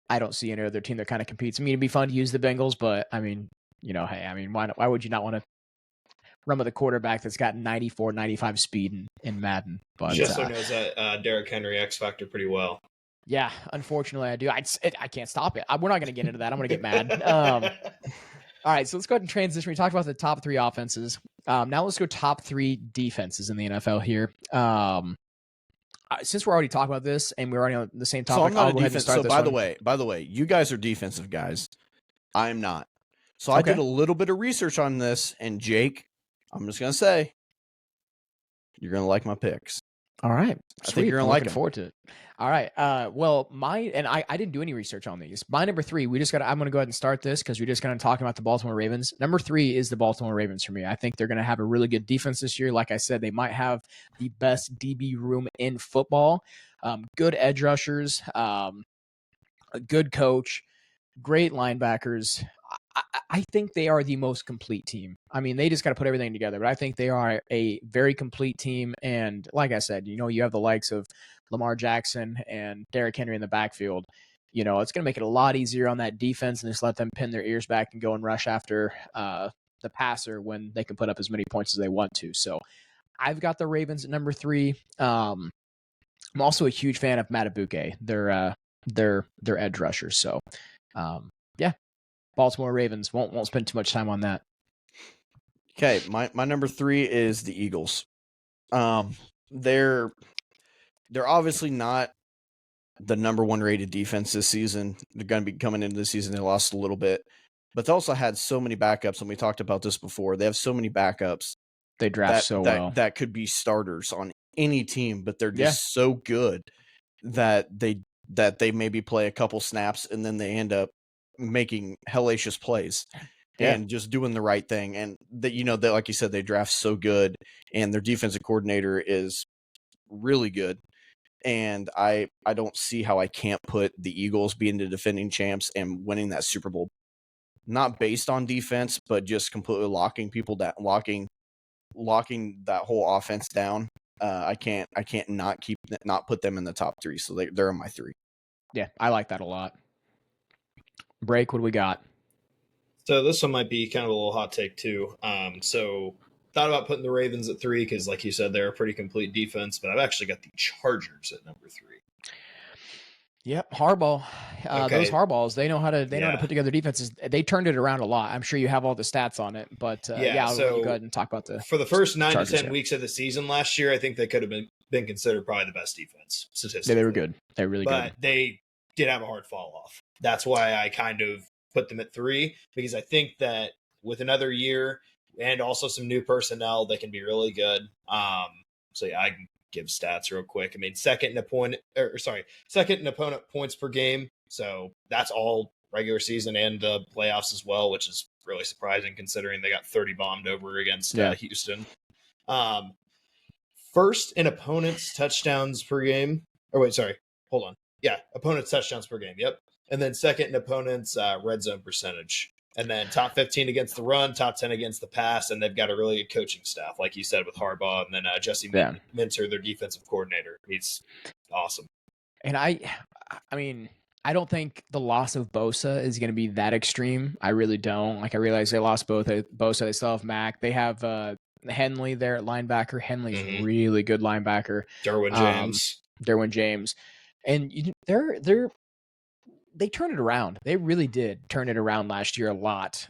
don't see any other team that kind of competes. I mean, it'd be fun to use the Bengals, but I mean, hey, I mean, why would you not want to run with a quarterback that's got 94, 95 speed in Madden? But Just so knows that Derrick Henry X factor pretty well. Yeah, unfortunately, I do. I can't stop it. We're not going to get into that. I'm going to get mad. All right, so let's go ahead and transition. We talked about the top 3 offenses. Now let's go top 3 defenses in the NFL here. Since we're already talking about this and we're already on the same topic, so I'm not a defense. So by the way, you guys are defensive guys. I'm not. So I did a little bit of research on this, and Jake, I'm just going to say, you're going to like my picks. All right. I think you're going to like it. Forward to it. All right. Well, I didn't do any research on these. My number 3, I'm going to go ahead and start this because we're just going to talk about the Baltimore Ravens. Number 3 is the Baltimore Ravens for me. I think they're going to have a really good defense this year. Like I said, they might have the best DB room in football. Good edge rushers, a good coach, great linebackers. I think they are the most complete team. I mean, they just got to put everything together, but I think they are a very complete team. And like I said, you have the likes of Lamar Jackson and Derrick Henry in the backfield. It's going to make it a lot easier on that defense and just let them pin their ears back and go and rush after the passer when they can put up as many points as they want to. So I've got the Ravens at number 3. I'm also a huge fan of Matabuke, their edge rusher. So yeah. Baltimore Ravens won't spend too much time on that. Okay, my number 3 is the Eagles. They're obviously not the number 1 rated defense this season. They're going to be coming into the season. They lost a little bit, but they also had so many backups. And we talked about this before. They have so many backups. They draft well that could be starters on any team, but they're just so good that they maybe play a couple snaps and then they end up making hellacious plays and just doing the right thing. And that, that, like you said, they draft so good and their defensive coordinator is really good. And I don't see how I can't put the Eagles being the defending champs and winning that Super Bowl, not based on defense, but just completely locking people down, locking that whole offense down. I can't not put them in the top 3. So they're in my 3. Yeah. I like that a lot. Break, what do we got? So this one might be kind of a little hot take too. So thought about putting the Ravens at 3 because, like you said, they're a pretty complete defense. But I've actually got the Chargers at number 3. Yep, Harbaugh. Those Harbaughs, they know how to put together defenses. They turned it around a lot. I'm sure you have all the stats on it, but I'll go ahead and talk about for the first 9 Chargers, to 10 weeks of the season last year. I think they could have been considered probably the best defense statistically. Yeah, they were good. They're really good. But they did have a hard fall off. That's why I kind of put them at 3, because I think that with another year and also some new personnel, they can be really good. So yeah, I can give stats real quick. I mean, second in opponent points per game. So that's all regular season and the playoffs as well, which is really surprising considering they got 30 bombed over against Houston. First in opponents touchdowns per game. Opponents touchdowns per game. Yep. And then second in opponents red zone percentage. And then top 15 against the run, top 10 against the pass. And they've got a really good coaching staff, like you said, with Harbaugh. And then Jesse Minter, their defensive coordinator. He's awesome. And I mean, I don't think the loss of Bosa is going to be that extreme. I really don't. Like, I realize they lost Bosa. They still have Mac. They have Henley there at linebacker. Henley's really good linebacker. Derwin James. And they turned it around. They really did turn it around last year a lot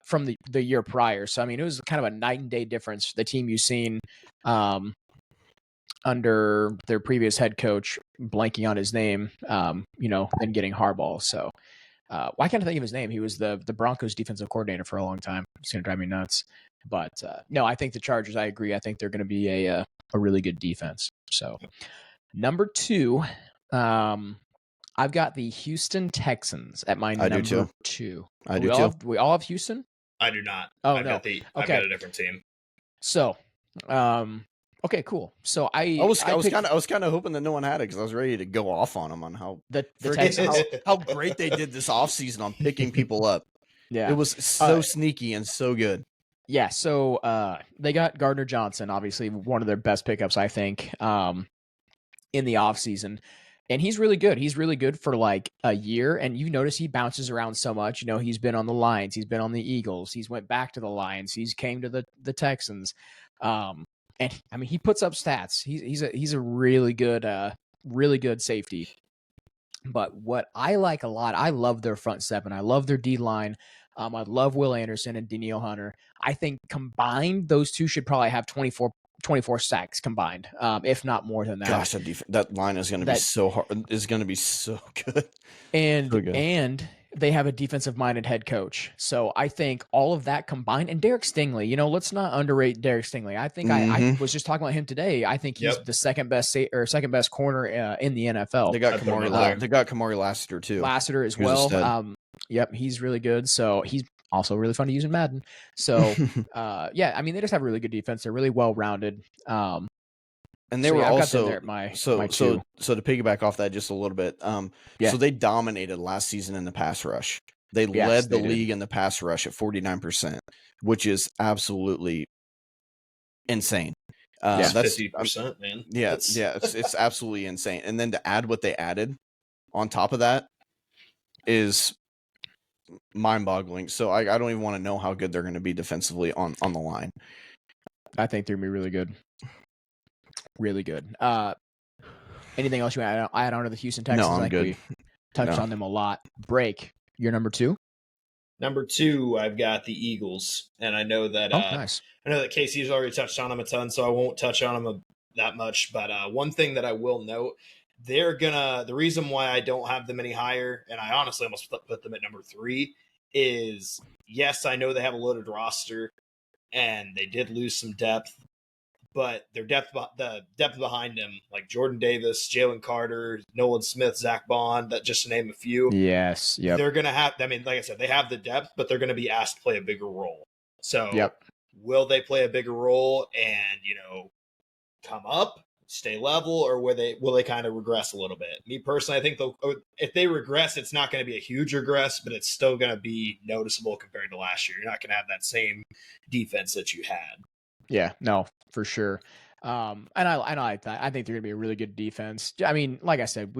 from the year prior. So, I mean, it was kind of a night and day difference. The team you've seen under their previous head coach, blanking on his name, and getting Harbaugh. So why can't I think of his name? He was the Broncos defensive coordinator for a long time. It's going to drive me nuts. But no, I think the Chargers, I agree. I think they're going to be a really good defense. So number 2, I've got the Houston Texans at my number 2. I do too. We all have Houston? I do not. Oh, I've got a different team. So, Okay, cool. So I was picked kind of hoping that no one had it because I was ready to go off on them on how the freaking Texans. how great they did this offseason on picking people up. Yeah. It was so sneaky and so good. Yeah, so they got Gardner Johnson, obviously one of their best pickups, I think, in the offseason. And he's really good. He's really good for like a year. And you notice he bounces around so much. You know, he's been on the Lions, he's been on the Eagles, he's went back to the Lions, he's came to the Texans. And I mean, he puts up stats. He's a really good safety. But what I like a lot, I love their front seven. I love their D line. I love Will Anderson and Danielle Hunter. I think combined, those two should probably have 24 sacks combined, if not more than that. Gosh, that line is going to be so hard. Is going to be so good. And so good. And they have a defensive-minded head coach. So I think all of that combined, and Derek Stingley, you know, let's not underrate Derek Stingley. I think I was just talking about him today. I think he's the second best corner in the NFL. They got Kamari Lassiter too. Lassiter as well. Yep, he's really good. So he's also really fun to use in Madden. So yeah, I mean, they just have a really good defense. They're really well-rounded. And they were also so to piggyback off that just a little bit. So they dominated last season in the pass rush. They led the league in the pass rush at 49%, which is absolutely insane. That's 50%, man. Yeah, it's absolutely insane. And then to add what they added on top of that is mind-boggling. So I don't even want to know how good they're going to be defensively on the line. I think they're going to be really good. Really good. Anything else you want to add on to the Houston Texans? No, I'm good. We touched on them a lot. Break, your number 2? Number 2, I've got the Eagles, and I know that nice. I know that Casey's already touched on them a ton, so I won't touch on them that much. But one thing that I will note, the reason why I don't have them any higher, and I honestly almost put them at number 3, is yes, I know they have a loaded roster, and they did lose some depth. But the depth behind him, like Jordan Davis, Jalen Carter, Nolan Smith, Zach Bond, that just to name a few. Yes, yep. They're going to have, I mean, like I said, they have the depth, but they're going to be asked to play a bigger role. So will they play a bigger role and, you know, come up, stay level, or will they kind of regress a little bit? Me personally, I think if they regress, it's not going to be a huge regress, but it's still going to be noticeable compared to last year. You're not going to have that same defense that you had. Yeah, no, for sure. And I like that. I think they're going to be a really good defense. I mean, like I said,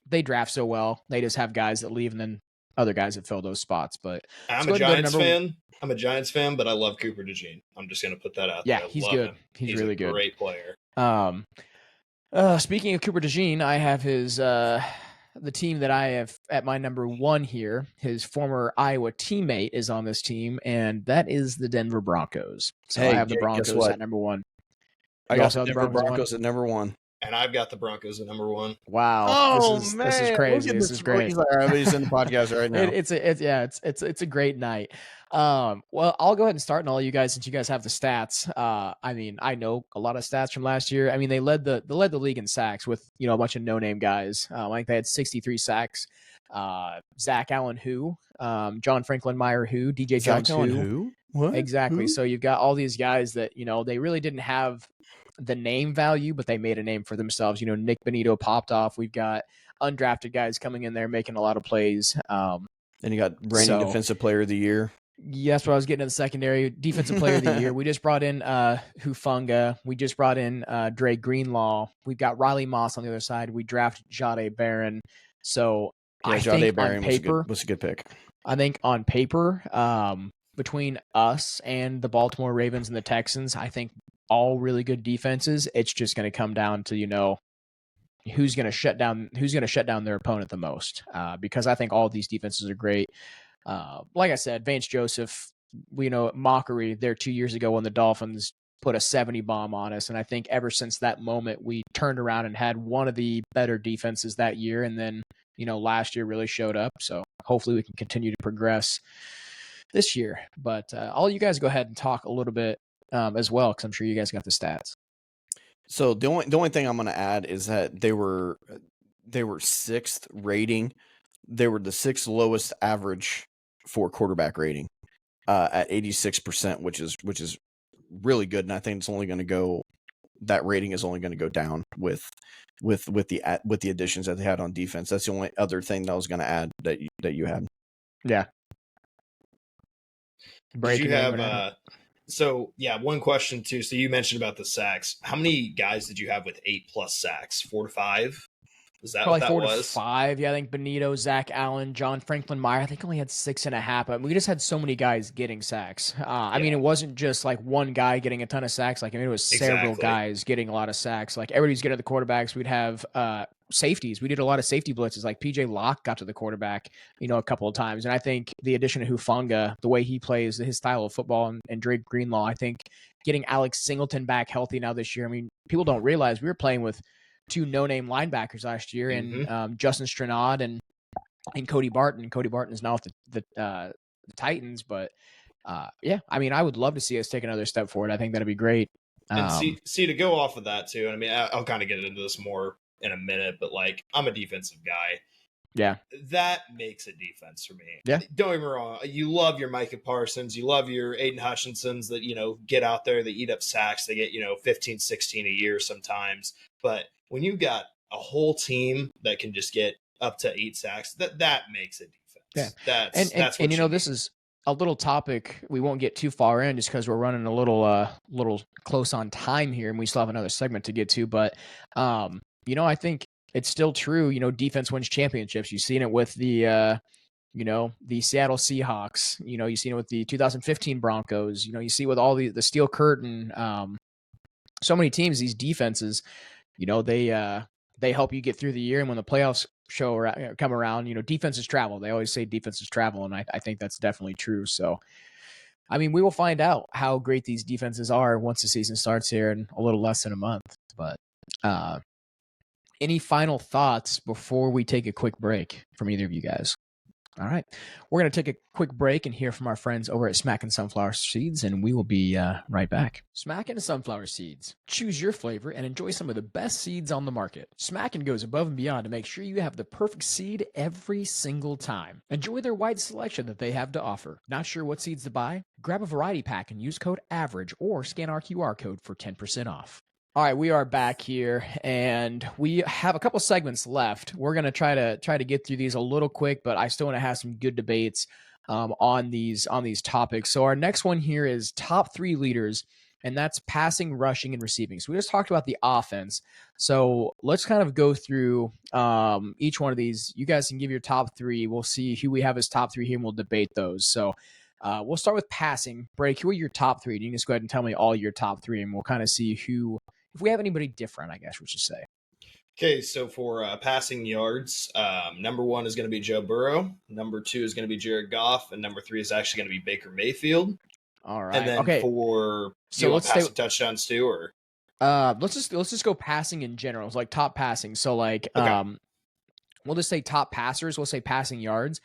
they draft so well. They just have guys that leave and then other guys that fill those spots. But I'm a Giants fan. I'm a Giants fan, but I love Cooper DeJean. I'm just going to put that out there. Yeah, he's good. He's really good. Great player. Speaking of Cooper DeJean, I have his the team that I have at my number 1 here. His former Iowa teammate is on this team, and that is the Denver Broncos. So I have the Broncos at number 1. I got the Denver Broncos at number 1. And I've got the Broncos at number 1. Wow! Oh man, this is crazy. This is great. He's in the podcast right now. It's a great night. Well, I'll go ahead and start, and all you guys, since you guys have the stats. I mean, I know a lot of stats from last year. I mean, they led the league in sacks with, you know, a bunch of no-name guys. Like they had 63 sacks. Zach Allen, John Franklin Meyer, DJ Jones, who? What? Exactly. Who? So you've got all these guys that, you know, they really didn't have the name value, but they made a name for themselves. You know, Nick Benito popped off. We've got undrafted guys coming in there making a lot of plays. Then you got reigning defensive player of the year. Yeah, that's what I was getting in the secondary. Defensive player of the year. We just brought in Hufanga. We just brought in Dre Greenlaw. We've got Riley Moss on the other side. We drafted Jahdae Barron. So I think on paper was a good pick. I think on paper, between us and the Baltimore Ravens and the Texans, I think all really good defenses. It's just going to come down to, you know, who's going to shut down their opponent the most. Because I think all of these defenses are great. Like I said, Vance Joseph, we know mockery there 2 years ago when the Dolphins put a 70 bomb on us. And I think ever since that moment, we turned around and had one of the better defenses that year. And then, you know, last year really showed up. So hopefully we can continue to progress this year. But I'll you guys go ahead and talk a little bit as well, because I'm sure you guys got the stats. So the only thing I'm going to add is that they were 6th rating. They were the 6th lowest average for quarterback rating at 86%, which is really good. And I think it's only going to go that rating is only going to go down with the additions that they had on defense. That's the only other thing that I was going to add that you had. Yeah. Did you have so yeah, one question too. So you mentioned about the sacks. How many guys did you have with 8+ sacks? 4 to 5? Is that Probably what that 4 was? to 5. Yeah, I think Benito, Zach Allen, John Franklin Meyer, I think only had 6.5. But we just had so many guys getting sacks. I mean, it wasn't just like one guy getting a ton of sacks. Like, I mean, it was several guys getting a lot of sacks. Like, everybody's getting to the quarterbacks. We'd have safeties. We did a lot of safety blitzes. Like, PJ Locke got to the quarterback, a couple of times. And I think the addition of Hufanga, the way he plays, his style of football, and Drake Greenlaw, I think getting Alex Singleton back healthy now this year. I mean, people don't realize we were playing with 2 no-name linebackers last year, and Justin Stranad and Cody Barton. Cody Barton is now with the Titans, but yeah, I mean, I would love to see us take another step forward. I think that'd be great. And see to go off of that too. I mean, I'll kind of get into this more in a minute, but like, I'm a defensive guy. Yeah, that makes a defense for me. Yeah, don't get me wrong. You love your Micah Parsons, you love your Aiden Hutchinsons that get out there, they eat up sacks, they get 15, 16 a year sometimes, but when you got a whole team that can just get up to 8 sacks, that makes a defense. Yeah. That's what this is a little topic we won't get too far in just because we're running a little close on time here, and we still have another segment to get to. But I think it's still true. Defense wins championships. You've seen it with the the Seattle Seahawks. You've seen it with the 2015 Broncos. You see with all the Steel Curtain. So many teams, these defenses. They help you get through the year, and when the playoffs come around, defenses travel. They always say defenses travel, and I think that's definitely true. So, I mean, we will find out how great these defenses are once the season starts here in a little less than a month. But any final thoughts before we take a quick break from either of you guys? All right. We're going to take a quick break and hear from our friends over at Smackin' Sunflower Seeds, and we will be right back. Smackin' Sunflower Seeds. Choose your flavor and enjoy some of the best seeds on the market. Smackin' goes above and beyond to make sure you have the perfect seed every single time. Enjoy their wide selection that they have to offer. Not sure what seeds to buy? Grab a variety pack and use code AVERAGE or scan our QR code for 10% off. All right, we are back here, and we have a couple segments left. We're going to try to get through these a little quick, but I still want to have some good debates on these topics. So our next one here is top 3 leaders, and that's passing, rushing, and receiving. So we just talked about the offense. So let's kind of go through each one of these. You guys can give your top 3. We'll see who we have as top 3 here, and we'll debate those. So we'll start with passing. Break, who are your top 3? You can just go ahead and tell me all your top 3, and we'll kind of see if we have anybody different, I guess we should say. Okay, so for passing yards, number 1 is going to be Joe Burrow. Number 2 is going to be Jared Goff, and number 3 is actually going to be Baker Mayfield. All right. And then let's passing touchdowns too, or let's just go passing in general. It's like top passing. So like we'll just say top passers. We'll say passing yards.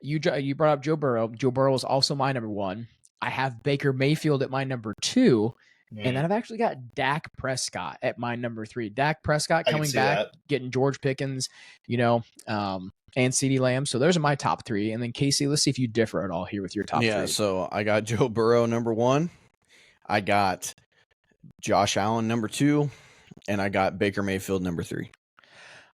You brought up Joe Burrow. Joe Burrow is also my number 1. I have Baker Mayfield at my number 2. And then I've actually got Dak Prescott at my number 3. Dak Prescott coming back, getting George Pickens, and CeeDee Lamb. So those are my top 3. And then Casey, let's see if you differ at all here with your top 3. Yeah, so I got Joe Burrow number 1. I got Josh Allen number 2. And I got Baker Mayfield number 3.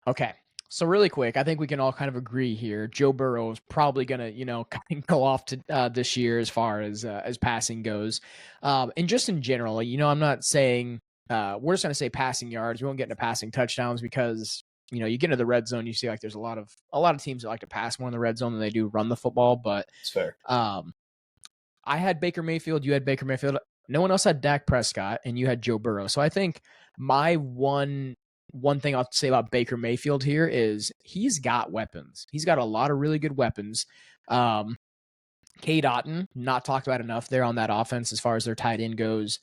Okay. So really quick, I think we can all kind of agree here. Joe Burrow is probably going to, go off to this year as far as passing goes. And just in general, I'm not saying we're just going to say passing yards. We won't get into passing touchdowns because, you get into the red zone, you see like there's a lot of teams that like to pass more in the red zone than they do run the football. But it's fair. I had Baker Mayfield. You had Baker Mayfield. No one else had Dak Prescott, and you had Joe Burrow. So I think my one thing I'll say about Baker Mayfield here is he's got weapons. He's got a lot of really good weapons. Cade Otton, not talked about enough there on that offense as far as their tight end goes.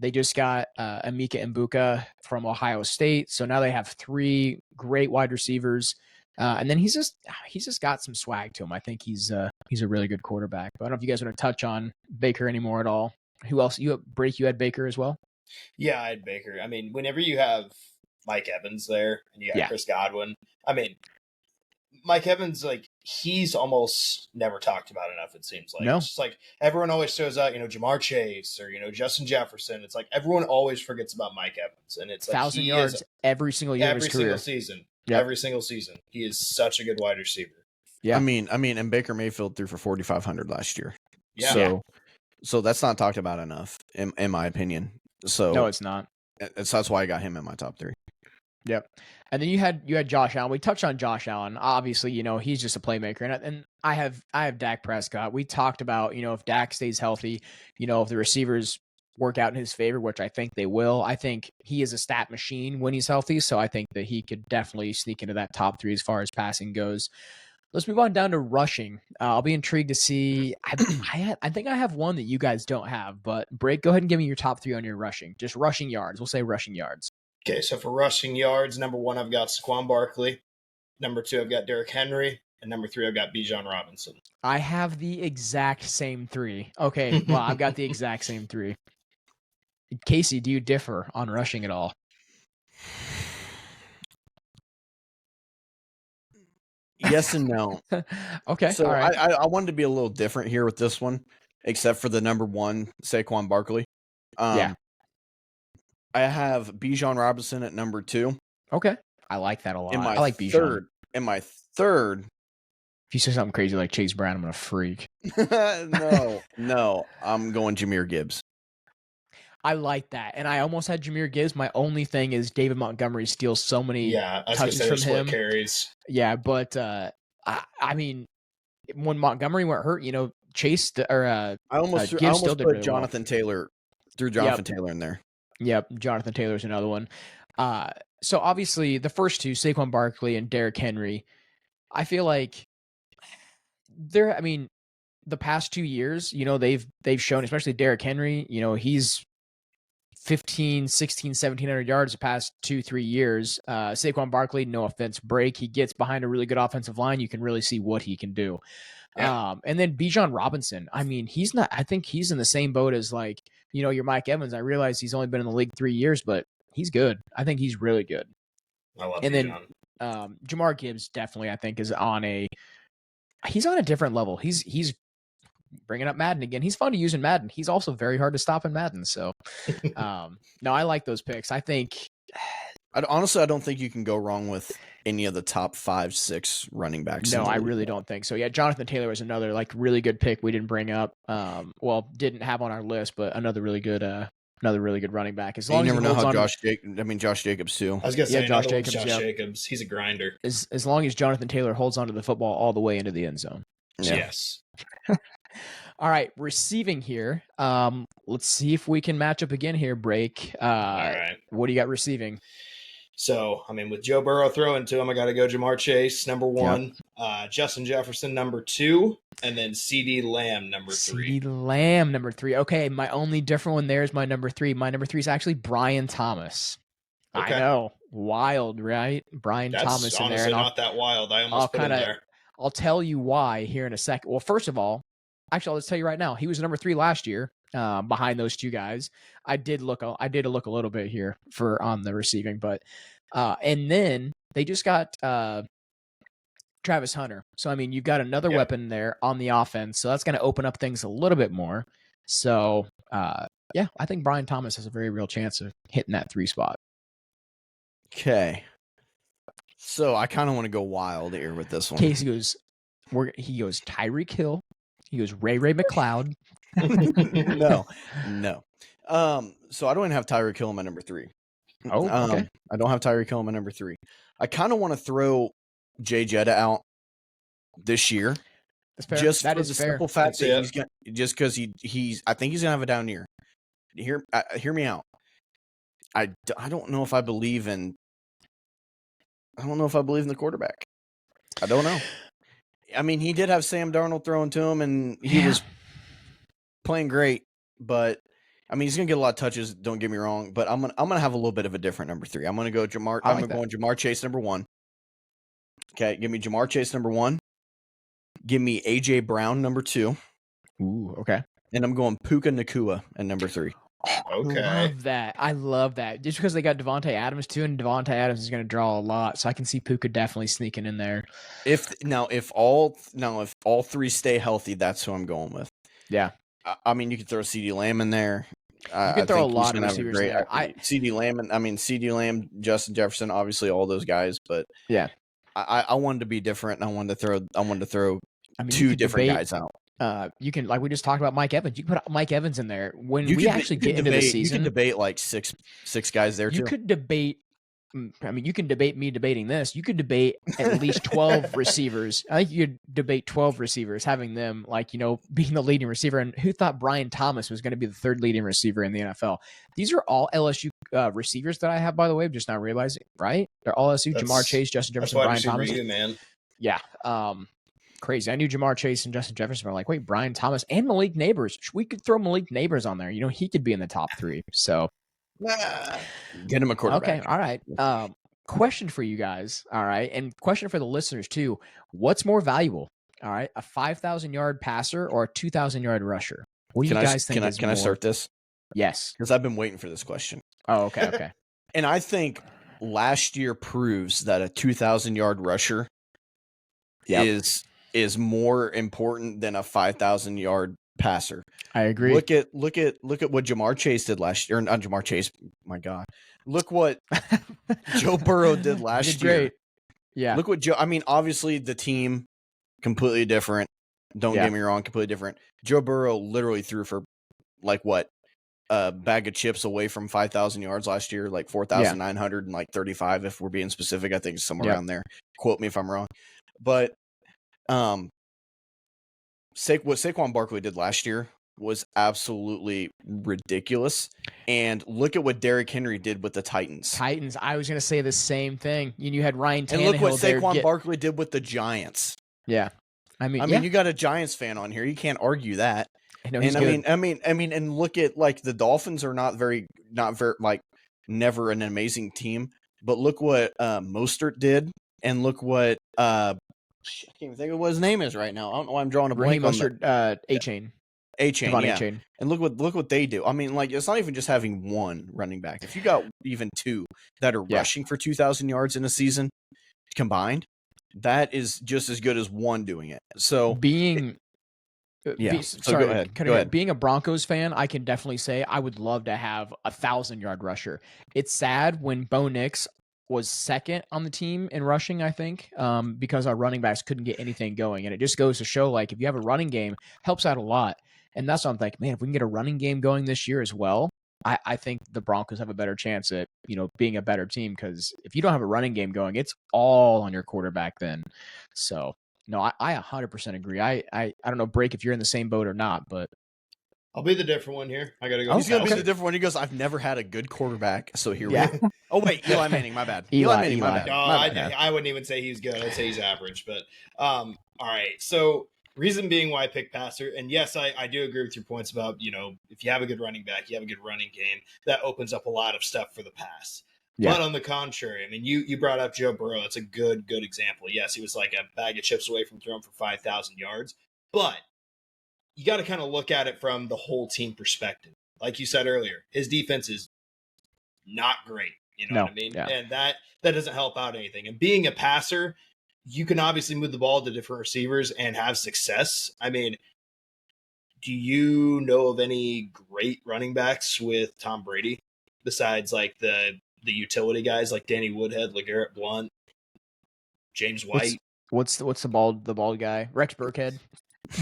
They just got Emeka Mbuka from Ohio State. So now they have 3 great wide receivers. And then he's just got some swag to him. I think he's a really good quarterback. But I don't know if you guys want to touch on Baker anymore at all. Who else? You had Baker as well? Yeah, I had Baker. I mean, whenever you have Mike Evans there and you got Chris Godwin, I mean, Mike Evans, like, he's almost never talked about enough, it seems like. No. It's just like everyone always throws out, Jamar Chase or, Justin Jefferson. It's like everyone always forgets about Mike Evans. And it's like 1,000 yards every single year of his career. Every single season. Yep. Every single season. He is such a good wide receiver. Yeah. I mean, and Baker Mayfield threw for 4,500 last year. Yeah. So that's not talked about enough, in my opinion. So no, it's not. That's why I got him in my top 3. Yep. And then you had Josh Allen. We touched on Josh Allen. Obviously, he's just a playmaker. And I have Dak Prescott. We talked about, if Dak stays healthy, if the receivers work out in his favor, which I think they will. I think he is a stat machine when he's healthy. So I think that he could definitely sneak into that top 3 as far as passing goes. Let's move on down to rushing. I'll be intrigued to see. I think I have one that you guys don't have, but Break, go ahead and give me your top 3 on your rushing. Just rushing yards. We'll say rushing yards. Okay, so for rushing yards, number 1, I've got Saquon Barkley. Number 2, I've got Derrick Henry. And number 3, I've got Bijan Robinson. I have the exact same 3. Okay, well, I've got the exact same 3. Casey, do you differ on rushing at all? Yes and no. Okay, so all right. I wanted to be a little different here with this one, except for the number 1, Saquon Barkley. Yeah. I have Bijan Robinson at number 2. Okay. I like that a lot. I like Bijan. In my third. If you say something crazy like Chase Brown, I'm going to freak. No. I'm going Jahmyr Gibbs. I like that. And I almost had Jahmyr Gibbs. My only thing is David Montgomery steals so many touches from him. Carries. Yeah, but I mean, when Montgomery went hurt, Chase I almost put Jonathan Taylor in there. Yep, Jonathan Taylor's another one. So obviously the first 2, Saquon Barkley and Derrick Henry, I feel like the past 2 years, they've shown, especially Derrick Henry, he's 15, 16, 1,700 yards the past 2-3 years. Saquon Barkley, no offense, Break, he gets behind a really good offensive line. You can really see what he can do. Yeah. And then Bijan Robinson, I think he's in the same boat as your Mike Evans. I realize he's only been in the league 3 years, but he's good. I think he's really good. I love and Bijan. Then Jahmyr Gibbs definitely, I think, is on a different level. He's bringing up Madden again. He's fun to use in Madden. He's also very hard to stop in Madden. So, no, I like those picks. I think. I don't think you can go wrong with any of the top 5, 6 running backs. No, I really don't think so. Yeah, Jonathan Taylor was another really good pick we didn't bring up. Didn't have on our list, but another really good running back. As long you as never know how Josh Jacobs too. I was gonna say Josh Jacobs. Jacobs. He's a grinder. As long as Jonathan Taylor holds onto the football all the way into the end zone. Yeah. Yes. All right, receiving here. Let's see if we can match up again here, Break. All right. What do you got receiving? So, with Joe Burrow throwing to him, I got to go Jamar Chase, number 1, Justin Jefferson, number 2, and then CeeDee Lamb, number 3. CeeDee Lamb, number 3. Okay, my only different one there is my number 3. My number 3 is actually Brian Thomas. Okay. I know. Wild, right? That's Thomas in there. Honestly not that wild. I almost put him there. I'll tell you why here in a second. Well, first of all, actually, let's tell you right now. He was number 3 last year, behind those 2 guys. I did look a little bit here on the receiving, but and then they just got Travis Hunter. So you've got another weapon there on the offense. So that's going to open up things a little bit more. So I think Brian Thomas has a very real chance of hitting that 3 spot. Okay. So I kind of want to go wild here with this one. Casey goes Tyreek Hill. He goes Ray McLeod. No. So I don't even have Tyreek Hill in my number 3. Oh, okay. I don't have Tyreek Hill in my number 3. I kind of want to throw Jay Jetta out this year. That's fair. Just that for is the fair. simple fact that he's going just because I think he's gonna have a down year. Hear me out. I don't know if I believe in. I don't know if I believe in the quarterback. I don't know. He did have Sam Darnold throwing to him, and he was playing great. But he's gonna get a lot of touches. Don't get me wrong. But I'm gonna have a little bit of a different number 3. I'm gonna go Jamar. I'm going Jamar Chase number 1. Okay, give me Jamar Chase number 1. Give me AJ Brown number 2. Ooh, okay. And I'm going Puka Nacua at number 3. Okay. I love that. Just because they got Devontae Adams too, and Devontae Adams is going to draw a lot, so I can see Puka definitely sneaking in there. If all three stay healthy, that's who I'm going with. Yeah. I mean, you could throw CeeDee Lamb in there. You could throw a lot of receivers in there. CeeDee Lamb, Justin Jefferson, obviously all those guys, but yeah, I wanted to be different. And I wanted to throw two different guys out. You can, like we just talked about Mike Evans. You can put Mike Evans in there when we actually get into the season. You can debate like six guys there too. You could debate. I mean, you can debate me debating this. You could debate at least 12 receivers. I think you could debate 12 receivers, having them being the leading receiver. And who thought Brian Thomas was going to be the third leading receiver in the NFL? These are all LSU receivers that I have, by the way. I'm just not realizing, right? They're all LSU. Jamar Chase, Justin Jefferson, Brian Thomas. Man. Yeah. Crazy. I knew Jamar Chase and Justin Jefferson were like, wait, Brian Thomas and Malik Neighbors. We could throw Malik Neighbors on there. He could be in the top 3. So get him a quarterback. Okay. All right. Question for you guys. All right. And question for the listeners too. What's more valuable? All right. A 5,000-yard passer or a 2,000-yard rusher? What do you guys think? Can I start this? Yes. Because I've been waiting for this question. Oh, okay. Okay. And I think last year proves that a 2,000-yard rusher is more important than a 5,000-yard passer. I agree. Look at what Jamar Chase did last year. Not Jamar Chase. My God. Look what Joe Burrow did last year. Great. Yeah. Look what Joe. I mean, obviously the team completely different. Don't get me wrong, completely different. Joe Burrow literally threw for a bag of chips away from 5,000 yards last year, like 4,935 if we're being specific. I think it's somewhere around there. Quote me if I'm wrong. But what Saquon Barkley did last year was absolutely ridiculous. And look at what Derrick Henry did with the Titans. I was going to say the same thing. You had Ryan Tannehill. And look what Saquon Barkley did with the Giants. Yeah. I mean, you got a Giants fan on here. You can't argue that. I mean, and look at the Dolphins are not very never an amazing team, but look what Mostert did, and look what I can't even think of what his name is right now. I don't know why I'm drawing a blank on Mostert, A-Chain. A-Chain. And look what they do. I mean, it's not even just having one running back. If you got even two that are rushing for 2,000 yards in a season combined, that is just as good as one doing it. So go ahead. Being a Broncos fan, I can definitely say I would love to have a 1,000-yard rusher. It's sad when Bo Nix was second on the team in rushing, I think, because our running backs couldn't get anything going. And it just goes to show, if you have a running game, helps out a lot. And that's what I'm thinking, man, if we can get a running game going this year as well, I think the Broncos have a better chance at, being a better team, because if you don't have a running game going, it's all on your quarterback then. So, no, I 100% agree. I don't know, Break, if you're in the same boat or not, but I'll be the different one here. I got to go. He's going to be the different one. He goes, I've never had a good quarterback, so here we go. Oh, wait, Eli Manning, my bad. Eli Manning, my bad. No, I wouldn't even say he's good. I'd say he's average. But, all right, so reason being why I pick passer, and yes, I do agree with your points about, if you have a good running back, you have a good running game, that opens up a lot of stuff for the pass. Yeah. But on the contrary, I mean, you brought up Joe Burrow. It's a good example. Yes, he was like a bag of chips away from throwing for 5,000 yards, but you got to kind of look at it from the whole team perspective. Like you said earlier, his defense is not great. You know what I mean? Yeah. And that doesn't help out anything. And being a passer, you can obviously move the ball to different receivers and have success. I mean, do you know of any great running backs with Tom Brady besides the utility guys like Danny Woodhead, LeGarrette Blount, James White? What's the bald guy? Rex Burkhead.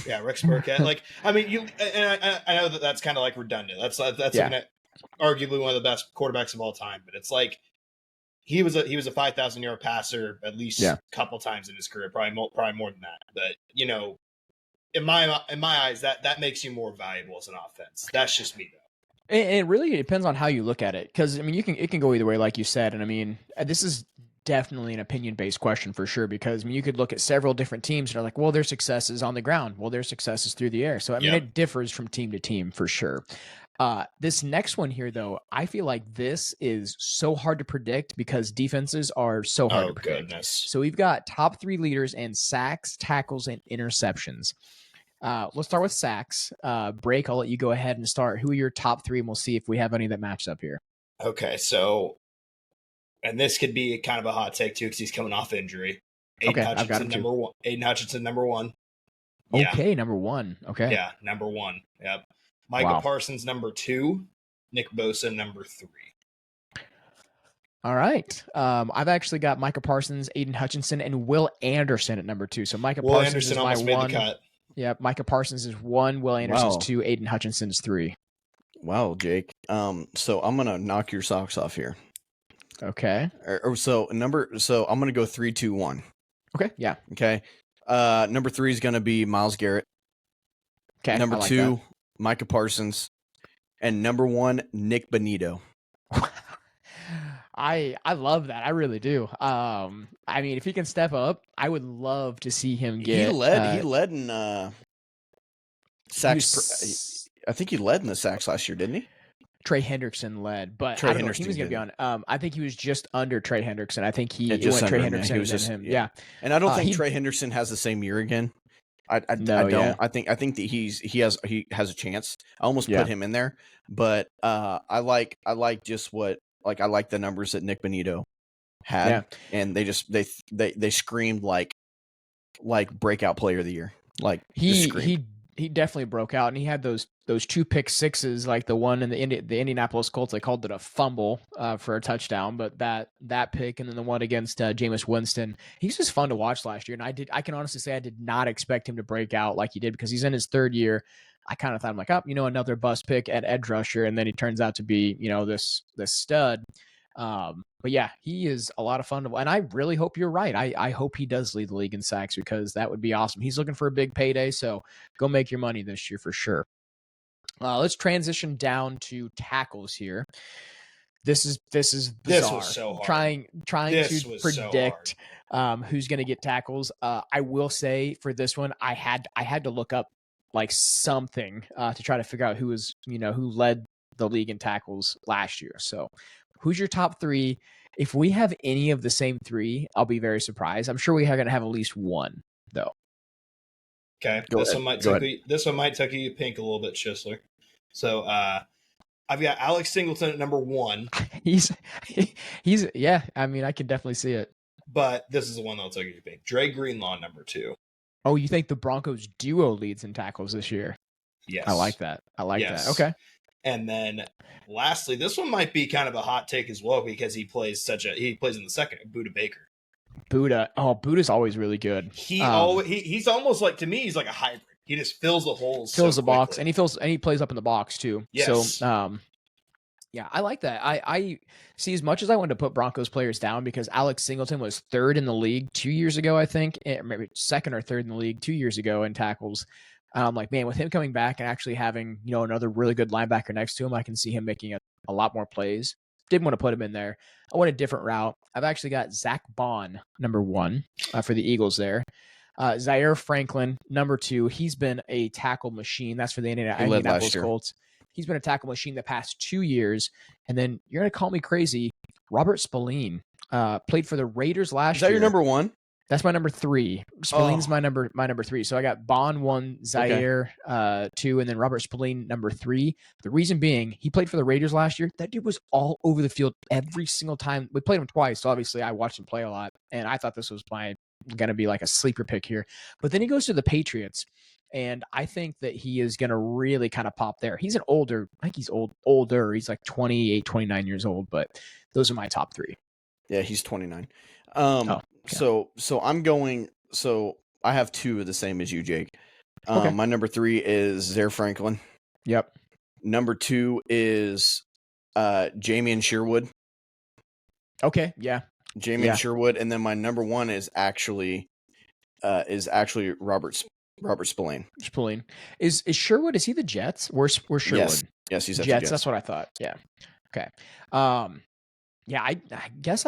Yeah, Rex Burkhead. I mean, I know that's kind of redundant. That's arguably one of the best quarterbacks of all time, but it's he was a 5,000-yard passer at least a couple times in his career, probably more than that. But in my eyes, that makes you more valuable as an offense. That's just me though. And it really depends on how you look at it, because I mean, it can go either way, like you said. And I mean, this is definitely an opinion-based question for sure, because I mean, you could look at several different teams and are like, well, their success is on the ground, well, their success is through the air. So I mean, it differs from team to team for sure. This next one here, though, I feel like this is so hard to predict because defenses are so hard to predict. Goodness. So we've got top 3 leaders in sacks, tackles, and interceptions. Let's start with sacks. Break, I'll let you go ahead and start. Who are your top three, and we'll see if we have any that match up here. Okay, so, and this could be kind of a hot take too because he's coming off injury. Aiden Hutchinson, number one. Aiden Hutchinson, number one. Yeah. Okay, number one. Okay. Yeah, number one. Yep. Micah Parsons, number two. Nick Bosa, number three. All right. I've actually got Micah Parsons, Aiden Hutchinson, and Will Anderson at number two. So Micah Parsons Anderson is my made one. The cut. Yeah, Micah Parsons is one, Will Anderson's two, Aiden Hutchinson's three. Wow, Jake. So I'm gonna knock your socks off here. Okay. So I'm gonna go 3, 2, 1. Okay. Yeah. Okay. Number 3 is gonna be Myles Garrett. Okay. Number 2, Micah Parsons, and number 1, Nick Bonito. I love that. I really do. I mean, if he can step up, I would love to see him get. He led in sacks. I think he led in the sacks last year, didn't he? Trey Hendrickson led, but I don't know if he was going to be on. I think he was just under Trey Hendrickson. I think he went Trey Hendrickson and then him. Yeah. And I don't think Trey Hendrickson has the same year again. I don't. Yeah. I think that he has a chance. I almost put him in there, but I like just what I like the numbers that Nick Bonito had, and they screamed like breakout player of the year. Like he definitely broke out, and he had those 2 pick sixes, like the one in the Indianapolis Colts. They called it a fumble for a touchdown, but that pick and then the one against Jameis Winston, he's just fun to watch last year. And I can honestly say I did not expect him to break out like he did because he's in his third year. I kind of thought, I'm like, another bust pick at edge rusher, and then he turns out to be, this stud. But yeah, he is a lot of fun to watch, and I really hope you're right. I hope he does lead the league in sacks because that would be awesome. He's looking for a big payday, so go make your money this year for sure. Let's transition down to tackles here. This is bizarre. This was so hard. Trying to predict who's going to get tackles. I will say for this one, I had to look up like something to try to figure out who led the league in tackles last year. So who's your top three? If we have any of the same three, I'll be very surprised. I'm sure we are going to have at least one though. Okay. This one might tuck you pink a little bit, Schisler. So I've got Alex Singleton at number 1. he's yeah, I mean I can definitely see it. But this is the one that'll tuck you pink. Dre Greenlaw, number 2. Oh, you think the Broncos duo leads in tackles this year? Yes. I like that. That. Okay. And then lastly, this one might be kind of a hot take as well because he plays in the second, Budda Baker. Buddha's always really good. He's almost like, to me, he's like a hybrid. He just fills the holes. Fills the box, and he plays up in the box too. Yes. So yeah, I like that. I see, as much as I wanted to put Broncos players down because Alex Singleton was third in the league 2 years ago, I think, maybe second or third in the league 2 years ago in tackles. I'm like, man, with him coming back and actually having, another really good linebacker next to him, I can see him making a lot more plays. Didn't want to put him in there. I went a different route. I've actually got Zach Bond, number 1, for the Eagles there. Zaire Franklin, number 2. He's been a tackle machine. That's for the Indianapolis Colts. He's been a tackle machine the past 2 years. And then you're going to call me crazy. Robert Spillane played for the Raiders last year. Is that your number 1? That's my number 3. Spillane's my number 3. So I got Bond 1, Zaire 2, and then Robert Spillane number 3. The reason being, he played for the Raiders last year. That dude was all over the field every single time. We played him twice, so obviously I watched him play a lot, and I thought this was going to be like a sleeper pick here. But then he goes to the Patriots, and I think that he is going to really kind of pop there. He's older. He's like 28, 29 years old, but those are my top 3. Yeah, he's 29. Okay. So I'm going. So I have 2 of the same as you, Jake. My number 3 is Zaire Franklin. Yep. Number 2 is Jamian Sherwood. Okay. Yeah. Jamian Sherwood, and then my number 1 is actually Robert Spillane. Spillane is Sherwood. Is he the Jets? Where's Sherwood? Yes, he's at Jets. The Jets. That's what I thought. Yeah. Okay. Yeah. I guess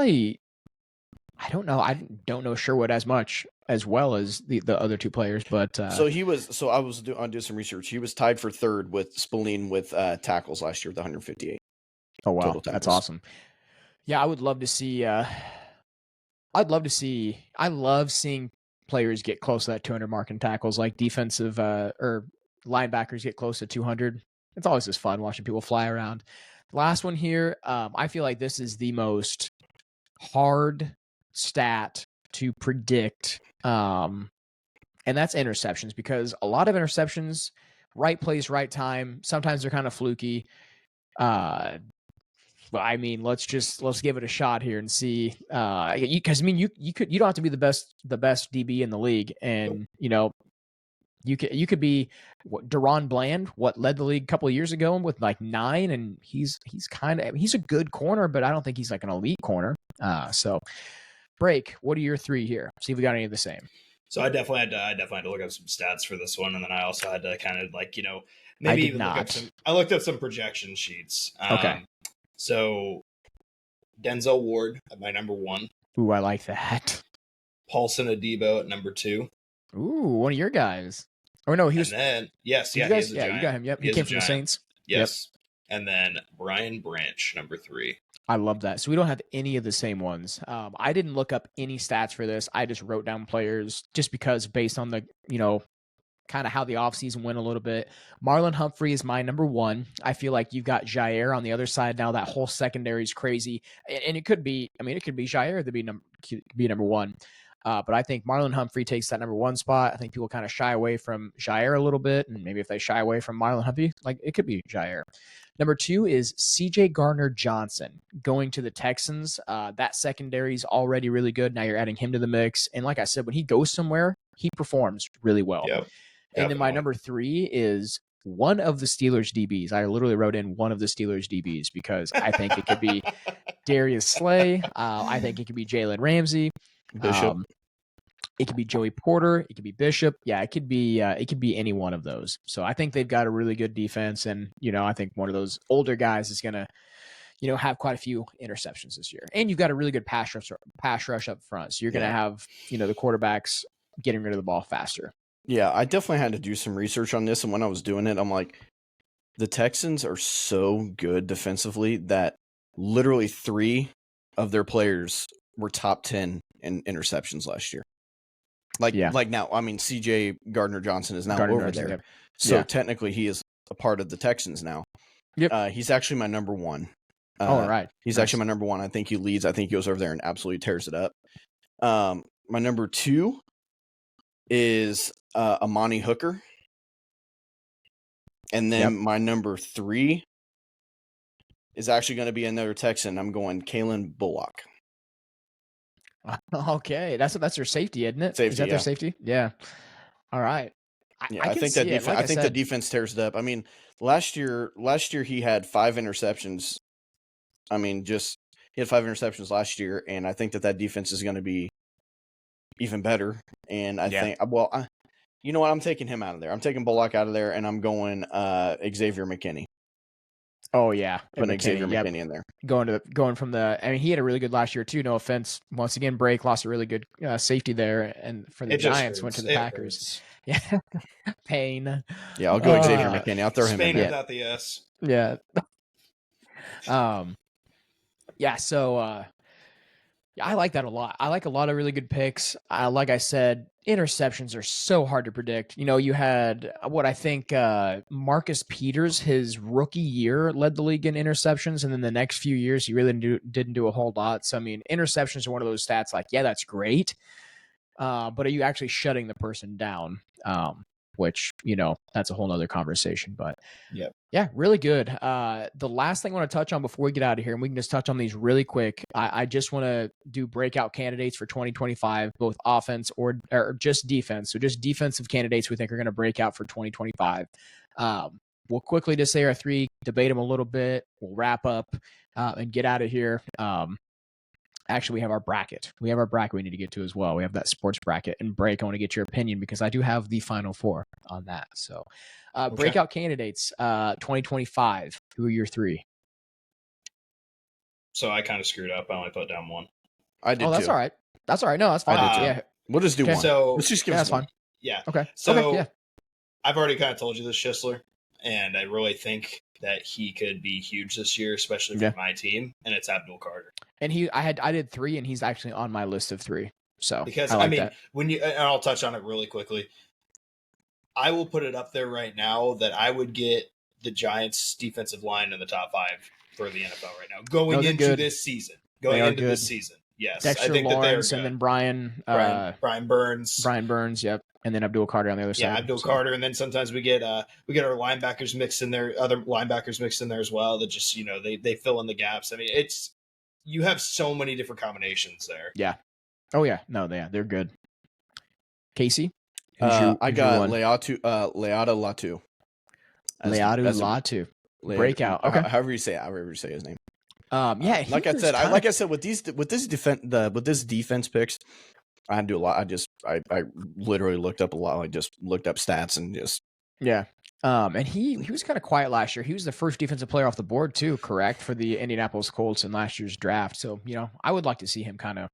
I don't know. I don't know Sherwood as much as well as the other 2 players, but so I was doing some research. He was tied for 3rd with Spillane with tackles last year with 158. Oh wow, that's awesome. Yeah, I would love to see. I love seeing players get close to that 200 mark in tackles, like defensive or linebackers get close to 200. It's always just fun watching people fly around. Last one here, I feel like this is the most hard stat to predict, and that's interceptions, because a lot of interceptions, right place, right time, sometimes they're kind of fluky. But I mean, let's give it a shot here and see. Because I mean, you don't have to be the best DB in the league, and you could be Deron Bland, what led the league a couple of years ago with like 9, and he's a good corner, but I don't think he's like an elite corner. So Break, what are your 3 here? See if we got any of the same. So I definitely had to look up some stats for this one, and then I also had to kind of like maybe even look up some. I looked up some projection sheets. Okay. So Denzel Ward at my number 1. Ooh, I like that. Paulson Adebo at number 2. Ooh, one of your guys. Or no, he was. And then yes, you got him. Yep, he came from the Saints. Yes, yep. And then Brian Branch, number 3. I love that. So we don't have any of the same ones. I didn't look up any stats for this. I just wrote down players just because based on the, kind of how the offseason went a little bit. Marlon Humphrey is my number 1. I feel like you've got Jair on the other side now. That whole secondary is crazy. And it could be Jair to be number 1. But I think Marlon Humphrey takes that number 1 spot. I think people kind of shy away from Jair a little bit. And maybe if they shy away from Marlon Humphrey, like it could be Jair. Number 2 is CJ Gardner-Johnson going to the Texans. That secondary is already really good. Now you're adding him to the mix. And like I said, when he goes somewhere, he performs really well. Yep. And then my number 3 is one of the Steelers DBs. I literally wrote in one of the Steelers DBs because I think it could be Darius Slay. I think it could be Jalen Ramsey. Bishop. It could be Joey Porter. It could be Bishop. Yeah, it could be any one of those. So I think they've got a really good defense, and I think one of those older guys is gonna, have quite a few interceptions this year. And you've got a really good pass rush up front. So you're gonna have the quarterbacks getting rid of the ball faster. Yeah, I definitely had to do some research on this, and when I was doing it, I'm like, the Texans are so good defensively that literally 3 of their players were top 10 in interceptions last year. Like now, I mean, CJ Gardner-Johnson is now over there. Yep. So technically he is a part of the Texans now. Yep. He's actually my number 1. All right. He's actually my number 1. I think he leads. I think he goes over there and absolutely tears it up. My number 2 is Amani Hooker. And then my number 3 is actually going to be another Texan. I'm going Kalen Bullock. Okay, that's their safety, isn't it? Safety, is that their safety? Yeah. All right. I think that defense. I think the defense tears it up. I mean, last year he had 5 interceptions. I mean, he had 5 interceptions last year, and I think that defense is going to be even better. And I think, you know what? I'm taking him out of there. I'm taking Bullock out of there, and I'm going Xavier McKinney. Oh yeah, putting Xavier McKinney in there. Going from the. I mean, he had a really good last year too. No offense. Once again, Break lost a really good safety there, and for the Giants went to the Packers. Yeah, pain. Yeah, I'll go Xavier McKinney. I'll throw him in there. Without the S. Yeah. Yeah. So. I like that a lot. I like a lot of really good picks. Like I said, interceptions are so hard to predict. You had what I think Marcus Peters, his rookie year, led the league in interceptions, and then the next few years he really didn't do a whole lot. So I mean, interceptions are one of those stats. Like, yeah, that's great, but are you actually shutting the person down? Which that's a whole nother conversation. But yeah, really good. The last thing I want to touch on before we get out of here, and we can just touch on these really quick. I just want to do breakout candidates for 2025, both offense or just defense. So just defensive candidates we think are going to break out for 2025. We'll quickly just say our 3, debate them a little bit. We'll wrap up and get out of here. Actually, we have our bracket. We need to get to as well. We have that sports bracket. And Break, I want to get your opinion because I do have the final 4 on that. So, breakout candidates, 2025. Who are your 3? So I kind of screwed up. I only put down 1. I did. Oh, that's too. all right. That's all right. No, that's fine. Yeah, we'll just do 1. So let's just give that's fine. Yeah. Okay. So I've already kind of told you this, Schisler, and I really think that he could be huge this year, especially for my team, and it's Abdul Carter. And I did 3, and he's actually on my list of 3. So because I like that. When you, and I'll touch on it really quickly. I will put it up there right now that I would get the Giants defensive line in the top 5 for the NFL right now going into this season. This season. Yes. Dexter I think Lawrence that and then Brian Burns. Brian Burns, yep. And then Abdul Carter on the other side. Yeah, Abdul Carter, and then sometimes we get our linebackers mixed in there, other linebackers mixed in there as well that just, they fill in the gaps. I mean, you have so many different combinations there. Yeah. Oh yeah. No, they're good. Casey? I got Leatu Latu. Leatu Latu. Breakout. Okay. However you say his name. Yeah. Like I said, with this defense picks, I do a lot. I literally looked up a lot. I just looked up stats and just yeah. And he was kind of quiet last year. He was the first defensive player off the board too, correct, for the Indianapolis Colts in last year's draft. So I would like to see him kind of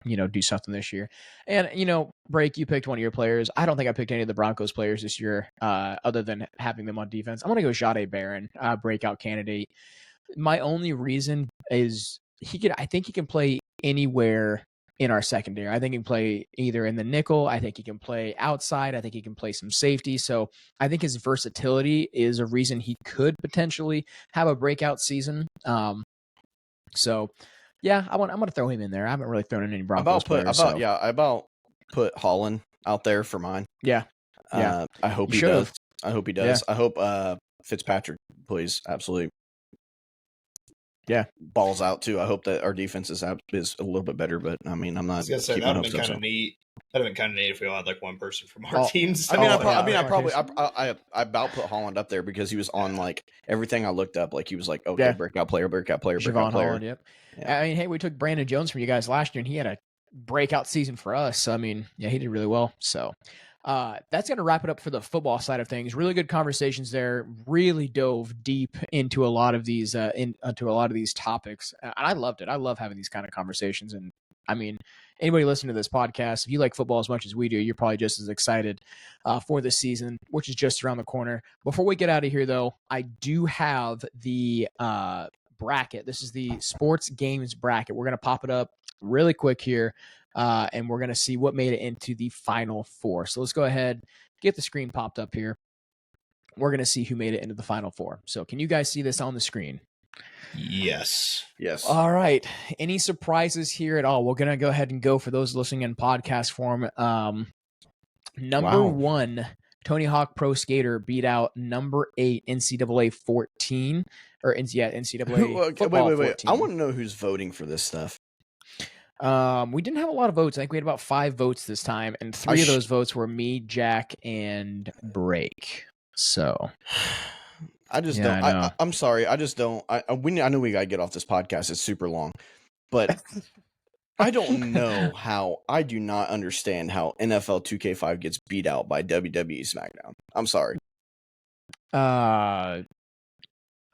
do something this year. And Break, you picked one of your players. I don't think I picked any of the Broncos players this year, other than having them on defense. I'm gonna go Jayden Barron, breakout candidate. My only reason is I think he can play anywhere in our secondary. I think he can play either in the nickel. I think he can play outside. I think he can play some safety. So I think his versatility is a reason he could potentially have a breakout season. So yeah, I'm going to throw him in there. I haven't really thrown in any Broncos players. I about put Holland out there for mine. Yeah. I hope he does. I hope he does. Yeah. I hope Fitzpatrick plays absolutely. Yeah, balls out too. I hope that our defense is a little bit better, but I mean, I'm not. I was gonna say that'd have been kind of neat. That'd have been kind of neat if we all had like one person from our teams. I about put Holland up there because he was on like everything I looked up. Like he was like, okay, breakout player. Javon Holland, yep. Yeah. I mean, hey, we took Brandon Jones from you guys last year, and he had a breakout season for us. So, I mean, yeah, he did really well. So. That's going to wrap it up for the football side of things. Really good conversations there. Really dove deep into a lot of these topics. And I loved it. I love having these kind of conversations. And I mean, anybody listening to this podcast, if you like football as much as we do, you're probably just as excited for the season, which is just around the corner. Before we get out of here, though, I do have the bracket. This is the sports games bracket. We're going to pop it up really quick here. And we're going to see what made it into the Final Four. So let's go ahead, get the screen popped up here. We're going to see who made it into the Final Four. So can you guys see this on the screen? Yes. All right. Any surprises here at all? We're going to go ahead and go for those listening in podcast form. Number 1, Tony Hawk Pro Skater beat out number 8 NCAA 14. Or NCAA football 14. I want to know who's voting for this stuff. We didn't have a lot of votes. I think we had about 5 votes this time, and 3 of those votes were me, Jack, and Break. So I just don't. I'm sorry. I just don't. I know we gotta get off this podcast. It's super long, but I don't know how. I do not understand how NFL 2K5 gets beat out by WWE SmackDown. I'm sorry. I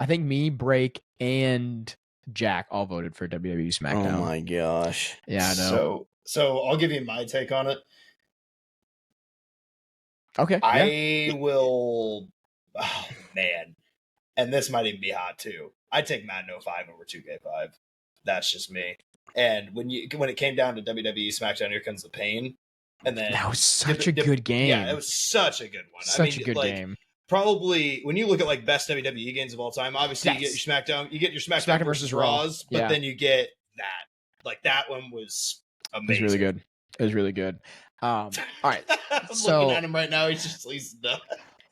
think me, Break, and Jack all voted for WWE SmackDown. Oh my gosh. Yeah, I know. So I'll give you my take on it. Okay. I will. Oh man, and this might even be hot too. I'd take Madden 05 over 2K5. That's just me. And when it came down to WWE SmackDown, Here Comes the Pain, and then that was such a good game. Yeah, it was such a good one. Such a good game. Probably when you look at like best WWE games of all time, obviously you get your SmackDown versus Raws, but then you get that. Like that one was amazing. It was really good. All right. I'm looking at him right now. He's done.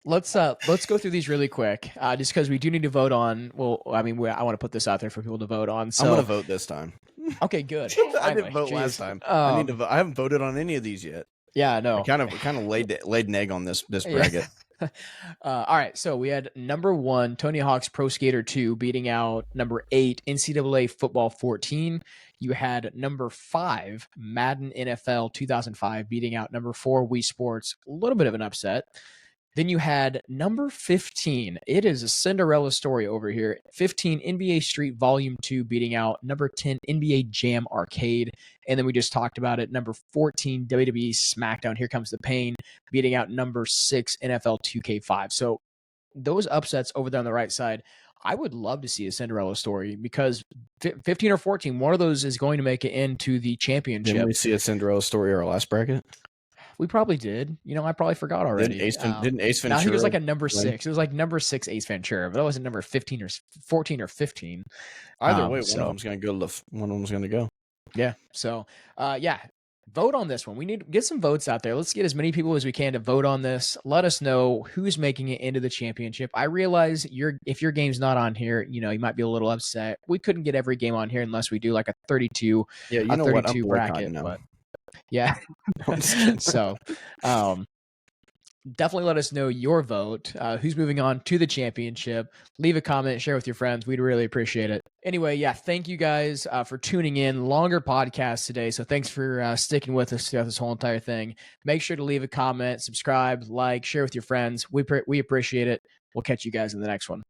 Let's go through these really quick, just because we do need to vote on. Well, I mean, I want to put this out there for people to vote on. So I'm going to vote this time. Okay, good. I didn't vote last time. I need to vote. I haven't voted on any of these yet. Yeah, no. I kind of laid an egg on this bracket. All right, so we had number 1 Tony Hawk's Pro Skater 2 beating out number 8 NCAA Football 14. You had number 5 Madden NFL 2005 beating out number 4 Wii Sports. A little bit of an upset. Then you had number 15. It is a Cinderella story over here. 15 NBA Street Volume 2 beating out number 10 NBA Jam Arcade. And then we just talked about it. Number 14 WWE SmackDown Here Comes the Pain beating out number 6 NFL 2K5. So those upsets over there on the right side. I would love to see a Cinderella story because 15 or 14, one of those is going to make it into the championship. Didn't we see a Cinderella story our last bracket? We probably did. I probably forgot already. Didn't Ace Ventura? No, he was like a number 6. It was like number 6 Ace Ventura, but that wasn't number 15 or 14 or 15. Either way, one of them's going to go. One of them's going to go. Yeah. So, vote on this one. We need to get some votes out there. Let's get as many people as we can to vote on this. Let us know who's making it into the championship. I realize if your game's not on here, you might be a little upset. We couldn't get every game on here unless we do like a 32. Yeah, you know 32 what? I'm bracket. But yeah. So, definitely let us know your vote. Who's moving on to the championship? Leave a comment, share with your friends. We'd really appreciate it. Anyway, thank you guys for tuning in. Longer podcast today, so thanks for sticking with us throughout this whole entire thing. Make sure to leave a comment, subscribe, like, share with your friends. We appreciate it. We'll catch you guys in the next one.